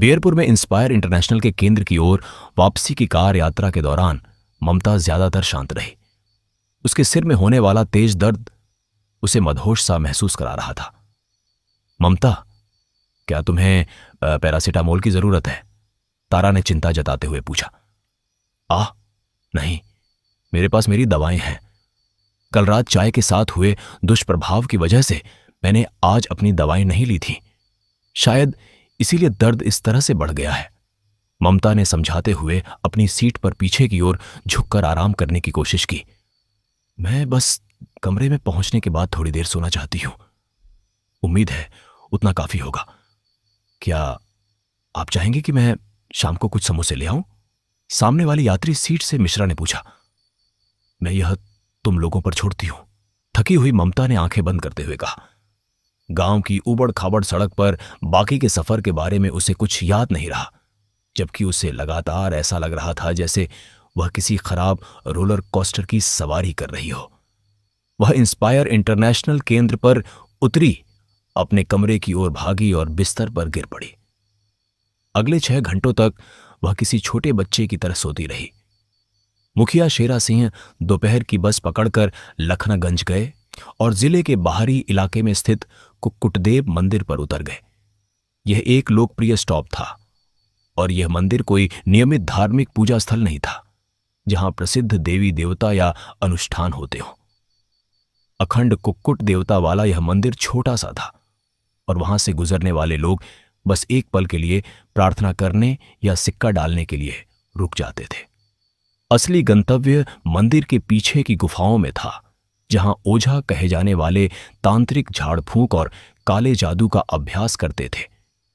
बेरपुर में inspire international के केंद्र की ओर वापसी की कार यात्रा के दौरान ममता ज्यादातर शांत रही। उसके सिर में होने वाला तेज दर्द उसे मदहोश सा महसूस करा रहा था। ममता, क्या तुम्हें पैरासिटामोल की जरूरत है? तारा ने चिंता जताते हुए पूछा। नहीं, मेरे पास मेरी दवाएं हैं। कल रात चाय के साथ हुए दुष्प्रभाव की वजह से मैंने आज अपनी दवाएं नहीं ली थी। शायद इसीलिए दर्द इस तरह से बढ़ गया है। ममता ने समझाते हुए अपनी सीट पर पीछे की ओर झुककर आराम करने की कोशिश की। मैं बस कमरे में पहुंचने के बाद थोड़ी देर सोना चाहती हूं। उम्मीद है उतना काफी होगा। क्या आप चाहेंगे कि मैं शाम को कुछ समोसे ले आऊं? सामने वाली यात्री सीट से मिश्रा ने पूछा। मैं यह तुम लोगों पर छोड़ती हूं, थकी हुई ममता ने आंखें बंद करते हुए कहा। गांव की उबड़ खाबड़ सड़क पर बाकी के सफर के बारे में उसे कुछ याद नहीं रहा, जबकि उसे लगातार ऐसा लग रहा था जैसे वह किसी खराब रोलर कोस्टर की सवारी कर रही हो। वह इंस्पायर इंटरनेशनल केंद्र पर उतरी, अपने कमरे की ओर भागी और बिस्तर पर गिर पड़ी। अगले 6 घंटों तक वह किसी छोटे बच्चे की तरह सोती रही। मुखिया शेरा सिंह दोपहर की बस पकड़कर लखनागंज गए और जिले के बाहरी इलाके में स्थित कुक्कुटदेव मंदिर पर उतर गए। यह एक लोकप्रिय स्टॉप था और यह मंदिर कोई नियमित धार्मिक पूजा स्थल नहीं था जहां प्रसिद्ध देवी देवता या अनुष्ठान होते हों। अखंड कुक्कुट देवता वाला यह मंदिर छोटा सा था और वहां से गुजरने वाले लोग बस एक पल के लिए प्रार्थना करने या सिक्का डालने के लिए रुक जाते थे। असली गंतव्य मंदिर के पीछे की गुफाओं में था, जहां ओझा कहे जाने वाले तांत्रिक झाड़ फूंक और काले जादू का अभ्यास करते थे।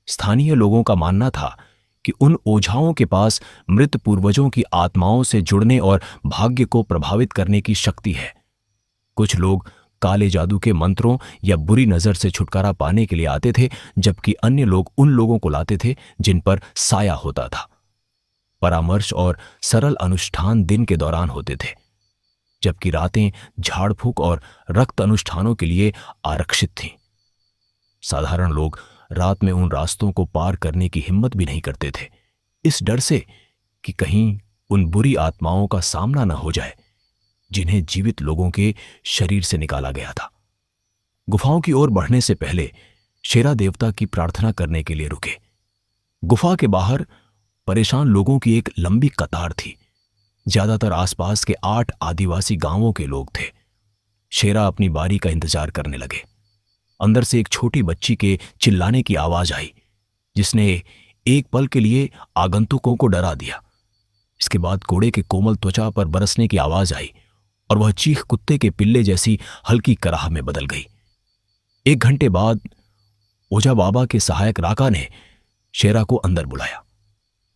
स्थानीय लोगों का मानना था कि उन ओझाओं के पास मृत पूर्वजों की आत्माओं से जुड़ने और भाग्य को प्रभावित करने की शक्ति है। कुछ लोग काले जादू के मंत्रों या बुरी नजर से छुटकारा पाने के लिए आते थे, जबकि अन्य लोग उन लोगों को लाते थे जिन पर साया होता था। परामर्श और सरल अनुष्ठान दिन के दौरान होते थे, जबकि रातें झाड़ फूंक और रक्त अनुष्ठानों के लिए आरक्षित थीं। साधारण लोग रात में उन रास्तों को पार करने की हिम्मत भी नहीं करते थे, इस डर से कि कहीं उन बुरी आत्माओं का सामना न हो जाए जिन्हें जीवित लोगों के शरीर से निकाला गया था। गुफाओं की ओर बढ़ने से पहले शेरा देवता की प्रार्थना करने के लिए रुके। गुफा के बाहर परेशान लोगों की एक लंबी कतार थी। ज्यादातर आसपास के 8 आदिवासी गांवों के लोग थे। शेरा अपनी बारी का इंतजार करने लगे। अंदर से एक छोटी बच्ची के चिल्लाने की आवाज आई, जिसने एक पल के लिए आगंतुकों को डरा दिया। इसके बाद कोड़े के कोमल त्वचा पर बरसने की आवाज आई और वह चीख कुत्ते के पिल्ले जैसी हल्की कराह में बदल गई। 1 घंटे बाद ओझा बाबा के सहायक राका ने शेरा को अंदर बुलाया।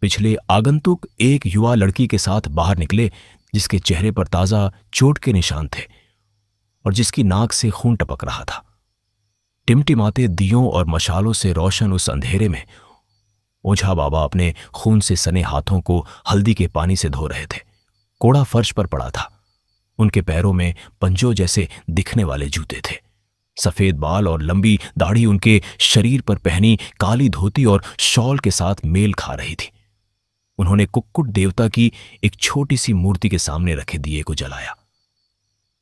पिछले आगंतुक एक युवा लड़की के साथ बाहर निकले, जिसके चेहरे पर ताजा चोट के निशान थे और जिसकी नाक से खून टपक रहा था। टिमटिमाते दियों और मशालों से रोशन उस अंधेरे में ओझा बाबा अपने खून से सने हाथों को हल्दी के पानी से धो रहे थे। कोड़ा फर्श पर पड़ा था। उनके पैरों में पंजों जैसे दिखने वाले जूते थे। सफेद बाल और लंबी दाढ़ी उनके शरीर पर पहनी काली धोती और शॉल के साथ मेल खा रही थी। उन्होंने कुक्कुट देवता की एक छोटी सी मूर्ति के सामने रखे दिए को जलाया।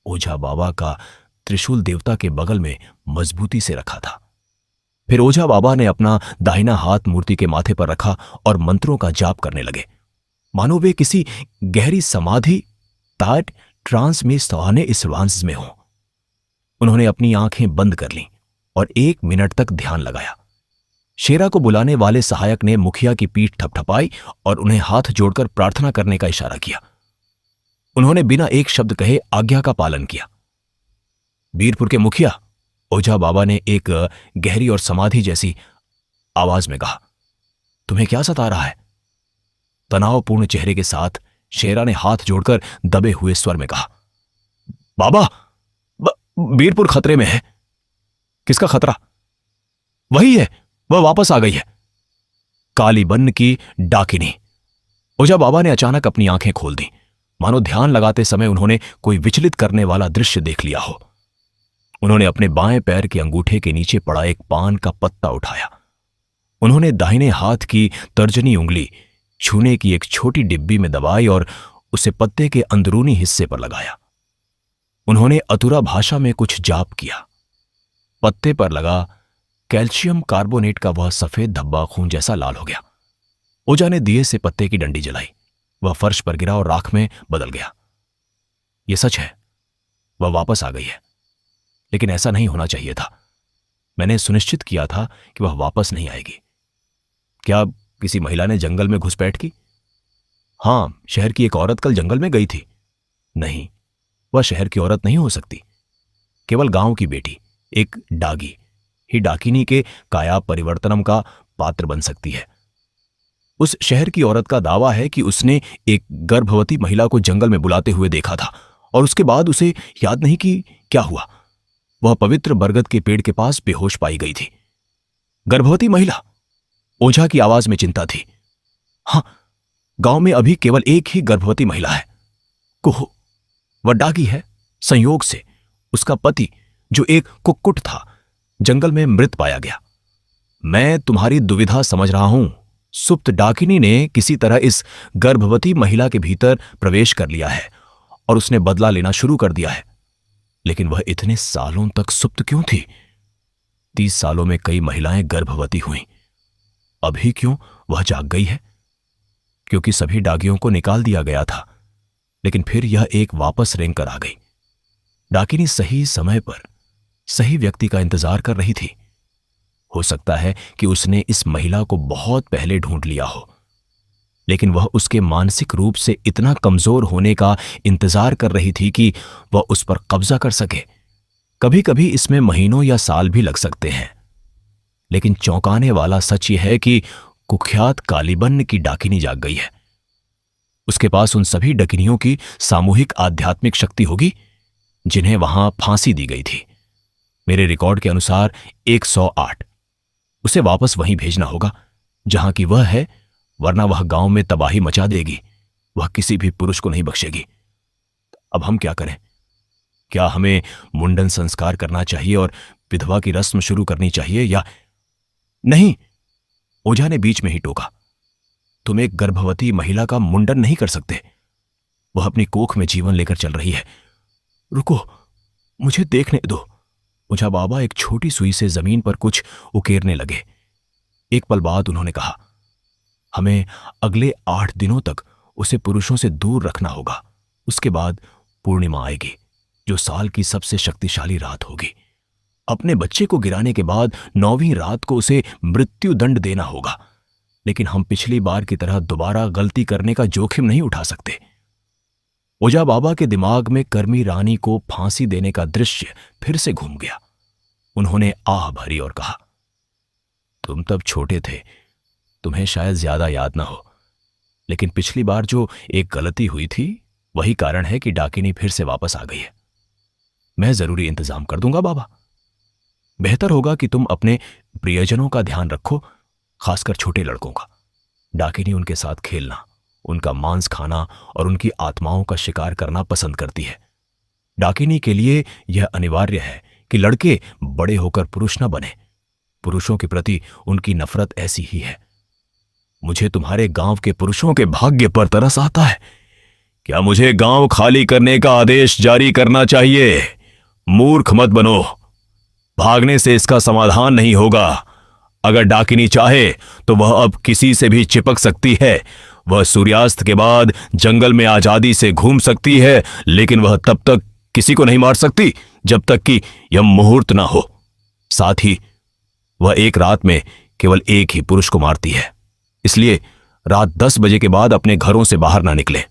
ओझा बाबा का त्रिशूल देवता के बगल में मजबूती से रखा था। फिर ओझा बाबा ने अपना दाहिना हाथ मूर्ति के माथे पर रखा और मंत्रों का जाप करने लगे, मानो वे किसी गहरी समाधि ताट ट्रांस में सहाने इस वांस में हो। उन्होंने अपनी आंखें बंद कर लीं और 1 मिनट तक ध्यान लगाया। शेरा को बुलाने वाले सहायक ने मुखिया की पीठ थपथपाई और उन्हें हाथ जोड़कर प्रार्थना करने का इशारा किया। उन्होंने बिना एक शब्द कहे आज्ञा का पालन किया। बीरपुर के मुखिया, ओझा बाबा ने एक गहरी और समाधि जैसी आवाज में कहा, तुम्हें क्या सता रहा है? तनावपूर्ण चेहरे के साथ शेरा ने हाथ जोड़कर दबे हुए स्वर में कहा, बाबा, बीरपुर खतरे में है। किसका खतरा? वही है, वह वापस आ गई है। काली बन्न की डाकिनी। ओझा बाबा ने अचानक अपनी आंखें खोल दी, मानो ध्यान लगाते समय उन्होंने कोई विचलित करने वाला दृश्य देख लिया हो। उन्होंने अपने बाएं पैर के अंगूठे के नीचे पड़ा एक पान का पत्ता उठाया उन्होंने दाहिने हाथ की तर्जनी उंगली छूने की एक छोटी डिब्बी में दबाई और उसे पत्ते के अंदरूनी हिस्से पर लगाया। उन्होंने अतुरा भाषा में कुछ जाप किया। पत्ते पर लगा कैल्शियम कार्बोनेट का वह सफेद धब्बा खून जैसा लाल हो गया। ओझा ने दिए से पत्ते की डंडी जलाई। वह फर्श पर गिरा और राख में बदल गया। यह सच है, वह वापस आ गई है, लेकिन ऐसा नहीं होना चाहिए था। मैंने सुनिश्चित किया था कि वह वापस नहीं आएगी। क्या किसी महिला ने जंगल में घुसपैठ की? हां, शहर की एक औरत कल जंगल में गई थी। नहीं, वह शहर की औरत नहीं हो सकती। केवल गांव की बेटी, एक डागी ही डाकिनी के काया परिवर्तनम का पात्र बन सकती है। उस शहर की औरत का दावा है कि उसने एक गर्भवती महिला को जंगल में बुलाते हुए देखा था और उसके बाद उसे याद नहीं कि क्या हुआ। वह पवित्र बरगद के पेड़ के पास बेहोश पाई गई थी। गर्भवती महिला? ओझा की आवाज में चिंता थी। हां, गांव में अभी केवल एक ही गर्भवती महिला है, कुहू। वह डागी है। संयोग से उसका पति, जो एक कुक्कुट था, जंगल में मृत पाया गया। मैं तुम्हारी दुविधा समझ रहा हूं। सुप्त डाकिनी ने किसी तरह इस गर्भवती महिला के भीतर प्रवेश कर लिया है और उसने बदला लेना शुरू कर दिया है। लेकिन वह इतने सालों तक सुप्त क्यों थी? 30 सालों में कई महिलाएं गर्भवती हुईं। अभी क्यों वह जाग गई है? क्योंकि सभी डागियों को निकाल दिया गया था, लेकिन फिर यह एक वापस रेंग कर आ गई। डाकिनी सही समय पर सही व्यक्ति का इंतजार कर रही थी। हो सकता है कि उसने इस महिला को बहुत पहले ढूंढ लिया हो, लेकिन वह उसके मानसिक रूप से इतना कमजोर होने का इंतजार कर रही थी कि वह उस पर कब्जा कर सके। कभी कभी इसमें महीनों या साल भी लग सकते हैं, लेकिन चौंकाने वाला सच यह है कि कुख्यात कालीबन की डाकिनी जाग गई है। उसके पास उन सभी डाकिनियों की सामूहिक आध्यात्मिक शक्ति होगी जिन्हें वहां फांसी दी गई थी। मेरे रिकॉर्ड के अनुसार 108। उसे वापस वहीं भेजना होगा जहां की वह है, वरना वह गांव में तबाही मचा देगी। वह किसी भी पुरुष को नहीं बख्शेगी। अब हम क्या करें? क्या हमें मुंडन संस्कार करना चाहिए और विधवा की रस्म शुरू करनी चाहिए या नहीं? ओझा ने बीच में ही टोका। तुम एक गर्भवती महिला का मुंडन नहीं कर सकते। वह अपनी कोख में जीवन लेकर चल रही है। रुको, मुझे देखने दो। ओझा बाबा एक छोटी सुई से जमीन पर कुछ उकेरने लगे। एक पल बाद उन्होंने कहा, हमें अगले 8 दिनों तक उसे पुरुषों से दूर रखना होगा। उसके बाद पूर्णिमा आएगी, जो साल की सबसे शक्तिशाली रात होगी। अपने बच्चे को गिराने के बाद 9वीं रात को उसे मृत्यु दंड देना होगा, लेकिन हम पिछली बार की तरह दोबारा गलती करने का जोखिम नहीं उठा सकते। ओझा बाबा के दिमाग में कर्मी रानी को फांसी देने का दृश्य फिर से घूम गया। उन्होंने आह भरी और कहा, तुम तब छोटे थे, तुम्हें शायद ज्यादा याद ना हो, लेकिन पिछली बार जो एक गलती हुई थी वही कारण है कि डाकिनी फिर से वापस आ गई है। मैं जरूरी इंतजाम कर दूंगा बाबा। बेहतर होगा कि तुम अपने प्रियजनों का ध्यान रखो, खासकर छोटे लड़कों का। डाकिनी उनके साथ खेलना, उनका मांस खाना और उनकी आत्माओं का शिकार करना पसंद करती है। डाकिनी के लिए यह अनिवार्य है कि लड़के बड़े होकर पुरुष न बने। पुरुषों के प्रति उनकी नफरत ऐसी ही है। मुझे तुम्हारे गांव के पुरुषों के भाग्य पर तरस आता है। क्या मुझे गांव खाली करने का आदेश जारी करना चाहिए? मूर्ख मत बनो। भागने से इसका समाधान नहीं होगा। अगर डाकिनी चाहे तो वह अब किसी से भी चिपक सकती है। वह सूर्यास्त के बाद जंगल में आजादी से घूम सकती है, लेकिन वह तब तक किसी को नहीं मार सकती जब तक कि यह मुहूर्त ना हो। साथ ही वह एक रात में केवल एक ही पुरुष को मारती है। इसलिए रात 10 बजे के बाद अपने घरों से बाहर ना निकलें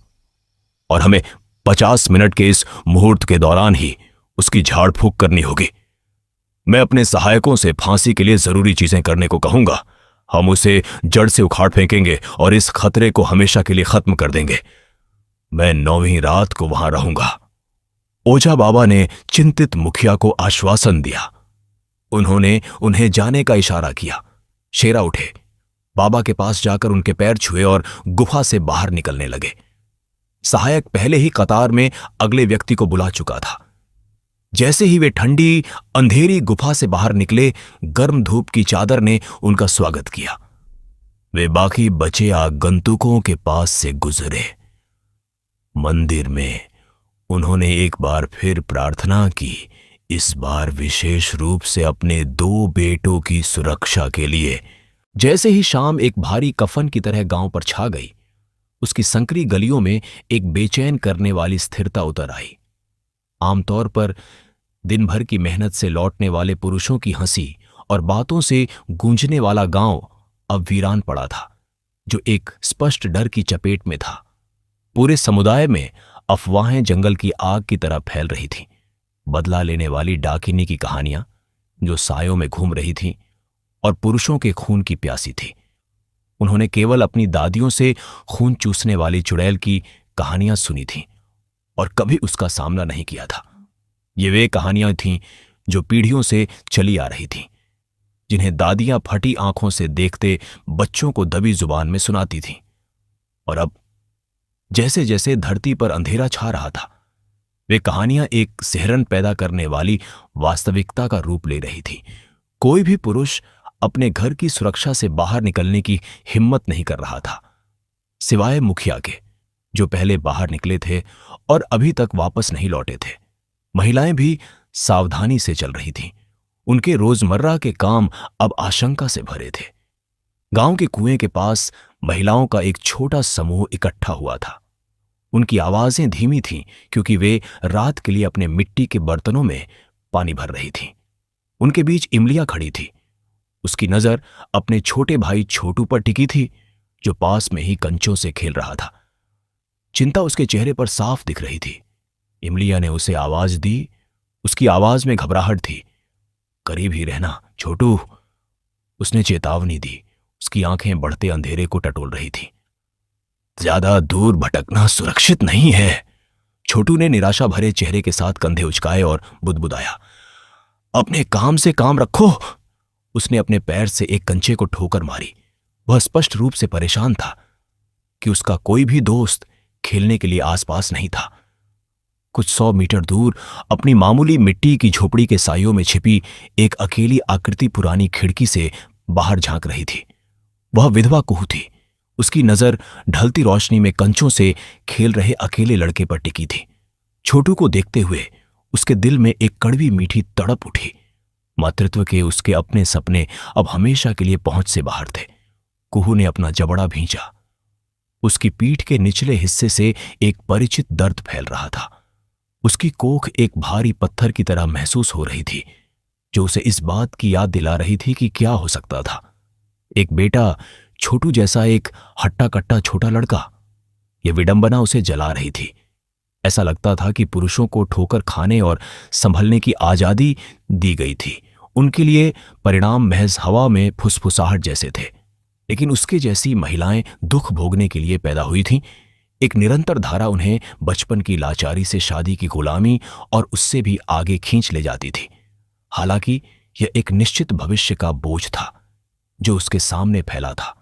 और हमें 50 मिनट के इस मुहूर्त के दौरान ही उसकी झाड़ फूंक करनी होगी। मैं अपने सहायकों से फांसी के लिए जरूरी चीजें करने को कहूंगा। हम उसे जड़ से उखाड़ फेंकेंगे और इस खतरे को हमेशा के लिए खत्म कर देंगे। मैं 9वीं रात को वहां रहूंगा। ओझा बाबा ने चिंतित मुखिया को आश्वासन दिया। उन्होंने उन्हें जाने का इशारा किया। शेरा उठे, बाबा के पास जाकर उनके पैर छुए और गुफा से बाहर निकलने लगे। सहायक पहले ही कतार में अगले व्यक्ति को बुला चुका था। जैसे ही वे ठंडी अंधेरी गुफा से बाहर निकले, गर्म धूप की चादर ने उनका स्वागत किया। वे बाकी बचे आगंतुकों के पास से गुजरे। मंदिर में उन्होंने एक बार फिर प्रार्थना की, इस बार विशेष रूप से अपने 2 बेटों की सुरक्षा के लिए। जैसे ही शाम एक भारी कफन की तरह गांव पर छा गई, उसकी संकरी गलियों में एक बेचैन करने वाली स्थिरता उतर आई। आमतौर पर दिन भर की मेहनत से लौटने वाले पुरुषों की हंसी और बातों से गूंजने वाला गांव अब वीरान पड़ा था, जो एक स्पष्ट डर की चपेट में था। पूरे समुदाय में अफवाहें जंगल की आग की तरह फैल रही थीं। बदला लेने वाली डाकिनी की कहानियां जो सायों में घूम रही थीं और पुरुषों के खून की प्यासी थी। उन्होंने केवल अपनी दादियों से खून चूसने वाली चुड़ैल की कहानियां सुनी थीं और कभी उसका सामना नहीं किया था। ये वे कहानियां थीं जो पीढ़ियों से चली आ रही थीं, जिन्हें दादियां फटी आंखों से देखते बच्चों को दबी जुबान में सुनाती थीं। और अब जैसे जैसे धरती पर अंधेरा छा रहा था, वे कहानियां एक सिहरन पैदा करने वाली वास्तविकता का रूप ले रही थी। कोई भी पुरुष अपने घर की सुरक्षा से बाहर निकलने की हिम्मत नहीं कर रहा था, सिवाय मुखिया के, जो पहले बाहर निकले थे और अभी तक वापस नहीं लौटे थे। महिलाएं भी सावधानी से चल रही थीं। उनके रोजमर्रा के काम अब आशंका से भरे थे। गांव के कुएं के पास महिलाओं का एक छोटा समूह इकट्ठा हुआ था। उनकी आवाजें धीमी थीं क्योंकि वे रात के लिए अपने मिट्टी के बर्तनों में पानी भर रही थीं। उनके बीच इमलिया खड़ी थी। उसकी नजर अपने छोटे भाई छोटू पर टिकी थी, जो पास में ही कंचों से खेल रहा था। चिंता उसके चेहरे पर साफ दिख रही थी। इमलिया ने उसे आवाज दी। उसकी आवाज में घबराहट थी। करीब ही रहना छोटू, उसने चेतावनी दी। उसकी आंखें बढ़ते अंधेरे को टटोल रही थी। ज्यादा दूर भटकना सुरक्षित नहीं है। छोटू ने निराशा भरे चेहरे के साथ कंधे उचकाए और बुदबुदाया। अपने काम से काम रखो। उसने अपने पैर से एक कंचे को ठोकर मारी। वह स्पष्ट रूप से परेशान था कि उसका कोई भी दोस्त खेलने के लिए आसपास नहीं था। कुछ 100 मीटर दूर अपनी मामूली मिट्टी की झोपड़ी के सायों में छिपी एक अकेली आकृति पुरानी खिड़की से बाहर झांक रही थी। वह विधवा कुहू थी। उसकी नजर ढलती रोशनी में कंचों से खेल रहे अकेले लड़के पर टिकी थी। छोटू को देखते हुए उसके दिल में एक कड़वी मीठी तड़प उठी। मातृत्व के उसके अपने सपने अब हमेशा के लिए पहुंच से बाहर थे। कुहू ने अपना जबड़ा भींचा। उसकी पीठ के निचले हिस्से से एक परिचित दर्द फैल रहा था। उसकी कोख एक भारी पत्थर की तरह महसूस हो रही थी, जो उसे इस बात की याद दिला रही थी कि क्या हो सकता था। एक बेटा, छोटू जैसा एक हट्टा कट्टा छोटा लड़का। यह विडंबना उसे जला रही थी। ऐसा लगता था कि पुरुषों को ठोकर खाने और संभलने की आजादी दी गई थी। उनके लिए परिणाम महज हवा में फुसफुसाहट जैसे थे। लेकिन उसके जैसी महिलाएं दुख भोगने के लिए पैदा हुई थीं। एक निरंतर धारा उन्हें बचपन की लाचारी से शादी की गुलामी और उससे भी आगे खींच ले जाती थी। हालांकि यह एक निश्चित भविष्य का बोझ था जो उसके सामने फैला था,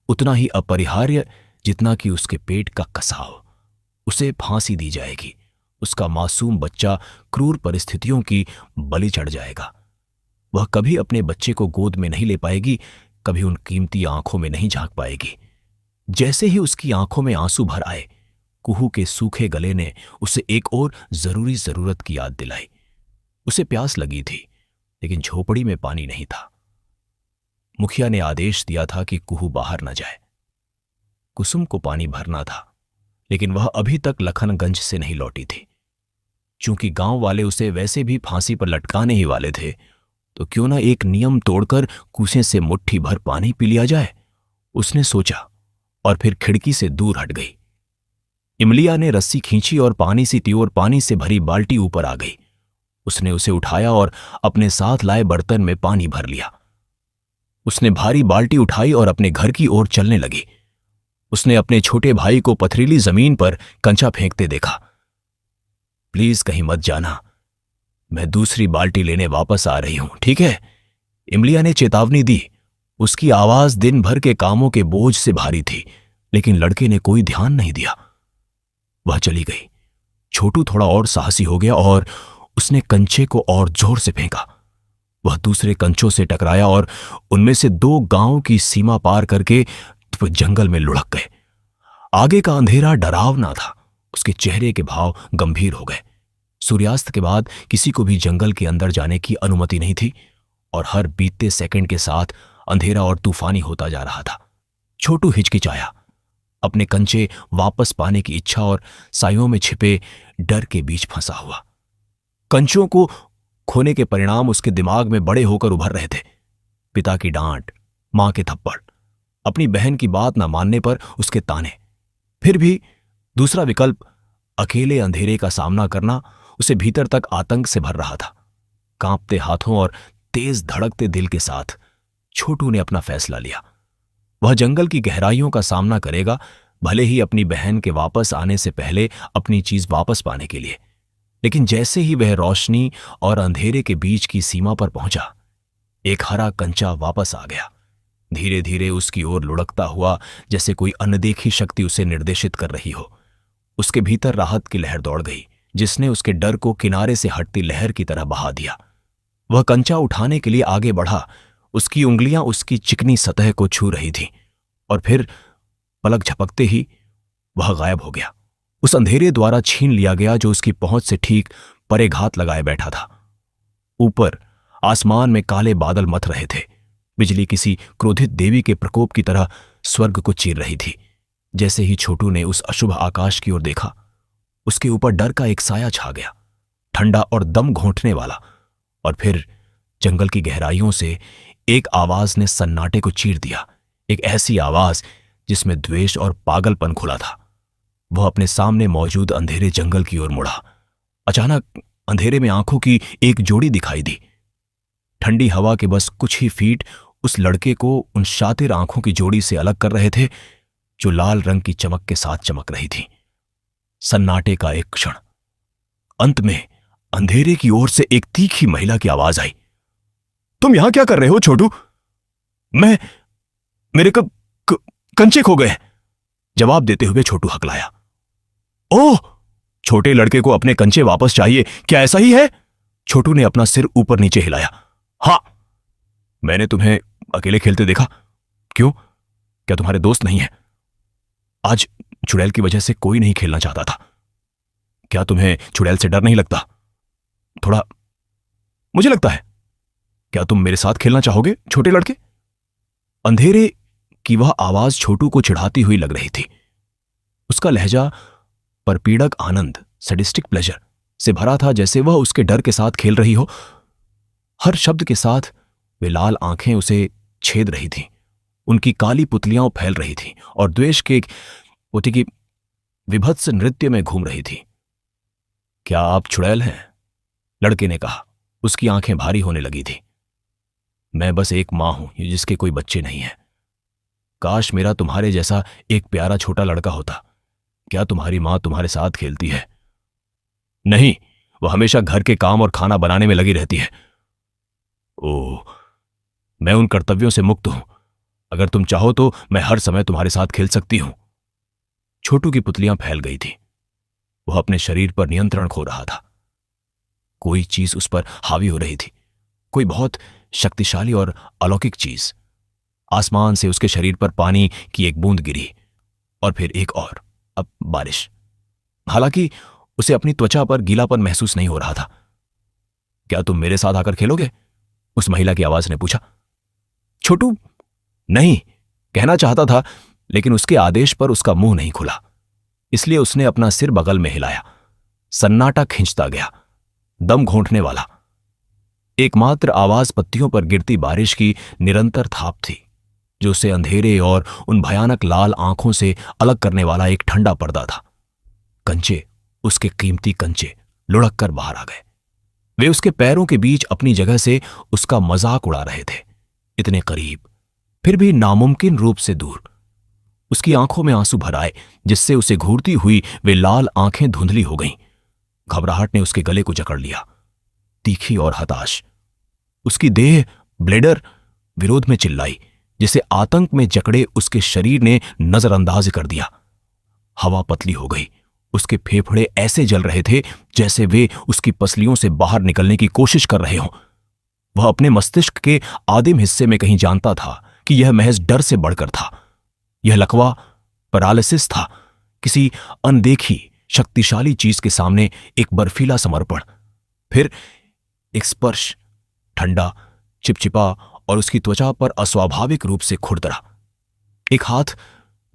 उतना ही अपरिहार्य जितना कि उसके पेट का कसाव। उसे फांसी दी जाएगी। उसका मासूम बच्चा क्रूर परिस्थितियों की बलि चढ़ जाएगा। वह कभी अपने बच्चे को गोद में नहीं ले पाएगी, कभी उन कीमती आंखों में नहीं झांक पाएगी। जैसे ही उसकी आंखों में आंसू भर आए, कुहू के सूखे गले ने उसे एक और जरूरी जरूरत की याद दिलाई। उसे प्यास लगी थी, लेकिन झोपड़ी में पानी नहीं था। मुखिया ने आदेश दिया था कि कुहू बाहर न जाए। कुसुम को पानी भरना था, लेकिन वह अभी तक लखनगंज से नहीं लौटी थी। चूंकि गांव वाले उसे वैसे भी फांसी पर लटकाने ही वाले थे, तो क्यों ना एक नियम तोड़कर कुएं से मुट्ठी भर पानी पी लिया जाए, उसने सोचा और फिर खिड़की से दूर हट गई। इमलिया ने रस्सी खींची और पानी सी थी और पानी से भरी बाल्टी ऊपर आ गई। उसने उसे उठाया और अपने साथ लाए बर्तन में पानी भर लिया। उसने भारी बाल्टी उठाई और अपने घर की ओर चलने लगी। उसने अपने छोटे भाई को पथरीली जमीन पर कंचा फेंकते देखा। प्लीज कहीं मत जाना, मैं दूसरी बाल्टी लेने वापस आ रही हूं, ठीक है? इमलिया ने चेतावनी दी। उसकी आवाज दिन भर के कामों के बोझ से भारी थी, लेकिन लड़के ने कोई ध्यान नहीं दिया। वह चली गई। छोटू थोड़ा और साहसी हो गया और उसने कंचे को और जोर से फेंका। वह दूसरे कंचों से टकराया और उनमें से दो गांव की सीमा पार करके वह जंगल में लुढ़क गए। आगे का अंधेरा डरावना था, उसके चेहरे के भाव गंभीर हो गए। सूर्यास्त के बाद किसी को भी जंगल के अंदर जाने की अनुमति नहीं थी और हर बीतते सेकंड के साथ अंधेरा और तूफानी होता जा रहा था। छोटू हिचकिचाया, अपने कंचे वापस पाने की इच्छा और सायों में छिपे डर के बीच फंसा हुआ। कंचों को खोने के परिणाम उसके दिमाग में बड़े होकर उभर रहे थे। पिता की डांट, मां के थप्पड़, अपनी बहन की बात न मानने पर उसके ताने। फिर भी दूसरा विकल्प, अकेले अंधेरे का सामना करना, उसे भीतर तक आतंक से भर रहा था। कांपते हाथों और तेज धड़कते दिल के साथ छोटू ने अपना फैसला लिया। वह जंगल की गहराइयों का सामना करेगा, भले ही अपनी बहन के वापस आने से पहले अपनी चीज वापस पाने के लिए। लेकिन जैसे ही वह रोशनी और अंधेरे के बीच की सीमा पर पहुंचा, एक हरा कंचा वापस आ गया, धीरे धीरे उसकी ओर लुढ़कता हुआ, जैसे कोई अनदेखी शक्ति उसे निर्देशित कर रही हो। उसके भीतर राहत की लहर दौड़ गई, जिसने उसके डर को किनारे से हटती लहर की तरह बहा दिया। वह कंचा उठाने के लिए आगे बढ़ा, उसकी उंगलियां उसकी चिकनी सतह को छू रही थीं, और फिर पलक झपकते ही वह गायब हो गया। उस अंधेरे द्वारा छीन लिया गया जो उसकी पहुंच से ठीक परे घात लगाए बैठा था। ऊपर आसमान में काले बादल मथ रहे थे। बिजली किसी क्रोधित देवी के प्रकोप की तरह स्वर्ग को चीर रही थी। जैसे ही छोटू ने उस अशुभ आकाश की ओर देखा, उसके ऊपर डर का एक साया छा गया, ठंडा और दम घोंटने वाला। और फिर जंगल की गहराइयों से एक आवाज ने सन्नाटे को चीर दिया, एक ऐसी आवाज जिसमें द्वेष और पागलपन खुला था। वह अपने सामने मौजूद अंधेरे जंगल की ओर मुड़ा। अचानक अंधेरे में आंखों की एक जोड़ी दिखाई दी। ठंडी हवा के बस कुछ ही फीट उस लड़के को उन शातिर आंखों की जोड़ी से अलग कर रहे थे, जो लाल रंग की चमक के साथ चमक रही थी। सन्नाटे का एक क्षण, अंत में अंधेरे की ओर से एक तीखी महिला की आवाज आई। तुम यहां क्या कर रहे हो छोटू? मेरे कंचे खो गए। जवाब देते हुए छोटू हकलाया। ओह, छोटे लड़के को अपने कंचे वापस चाहिए, क्या ऐसा ही है? छोटू ने अपना सिर ऊपर नीचे हिलाया। हाँ, मैंने तुम्हें अकेले खेलते देखा। क्यों, क्या तुम्हारे दोस्त नहीं है? आज चुड़ैल की वजह से कोई नहीं खेलना चाहता था। क्या तुम्हें चुड़ैल से डर नहीं लगता? थोड़ा मुझे लगता है। क्या तुम मेरे साथ खेलना चाहोगे छोटे लड़के? अंधेरे की वह आवाज छोटू को चिढ़ाती हुई लग रही थी। उसका लहजा परपीड़क आनंद, सैडिस्टिक प्लेजर से भरा था, जैसे वह उसके डर के साथ खेल रही हो। हर शब्द के साथ वे लाल आंखें उसे छेद रही थीं, उनकी काली पुतलियां फैल रही थीं और द्वेष के पोती की विभत्स नृत्य में घूम रही थी। क्या आप चुड़ैल हैं? लड़के ने कहा। उसकी आंखें भारी होने लगी थी। मैं बस एक मां हूं जिसके कोई बच्चे नहीं है। काश मेरा तुम्हारे जैसा एक प्यारा छोटा लड़का होता। क्या तुम्हारी मां तुम्हारे साथ खेलती है? नहीं, वह हमेशा घर के काम और खाना बनाने में लगी रहती है। ओह, मैं उन कर्तव्यों से मुक्त हूं। अगर तुम चाहो तो मैं हर समय तुम्हारे साथ खेल सकती हूं। छोटू की पुतलियां फैल गई थी। वह अपने शरीर पर नियंत्रण खो रहा था। कोई चीज उस पर हावी हो रही थी, कोई बहुत शक्तिशाली और अलौकिक चीज। आसमान से उसके शरीर पर पानी की एक बूंद गिरी और फिर एक और, अब बारिश। हालांकि उसे अपनी त्वचा पर गीलापन महसूस नहीं हो रहा था। क्या तुम मेरे साथ आकर खेलोगे? उस महिला की आवाज ने पूछा। छोटू नहीं कहना चाहता था, लेकिन उसके आदेश पर उसका मुंह नहीं खुला, इसलिए उसने अपना सिर बगल में हिलाया। सन्नाटा खिंचता गया, दम घोंटने वाला। एकमात्र आवाज पत्तियों पर गिरती बारिश की निरंतर थाप थी, जो उसे अंधेरे और उन भयानक लाल आंखों से अलग करने वाला एक ठंडा पर्दा था। कंचे, उसके कीमती कंचे लुढ़क कर बाहर आ गए। वे उसके पैरों के बीच अपनी जगह से उसका मजाक उड़ा रहे थे, इतने करीब फिर भी नामुमकिन रूप से दूर। उसकी आंखों में आंसू भर आए, जिससे उसे घूरती हुई वे लाल आंखें धुंधली हो गईं। घबराहट ने उसके गले को जकड़ लिया, तीखी और हताश। उसकी देह ब्लेडर विरोध में चिल्लाई, जिसे आतंक में जकड़े उसके शरीर ने नजरअंदाज कर दिया। हवा पतली हो गई, उसके फेफड़े ऐसे जल रहे थे जैसे वे उसकी पसलियों से बाहर निकलने की कोशिश कर रहे हों। वह अपने मस्तिष्क के आदिम हिस्से में कहीं जानता था कि यह महज डर से बढ़कर था। यह लकवा पैरालिसिस था, किसी अनदेखी शक्तिशाली चीज के सामने एक बर्फीला समर्पण। फिर एक स्पर्श, ठंडा, चिपचिपा और उसकी त्वचा पर अस्वाभाविक रूप से खुरदरा। एक हाथ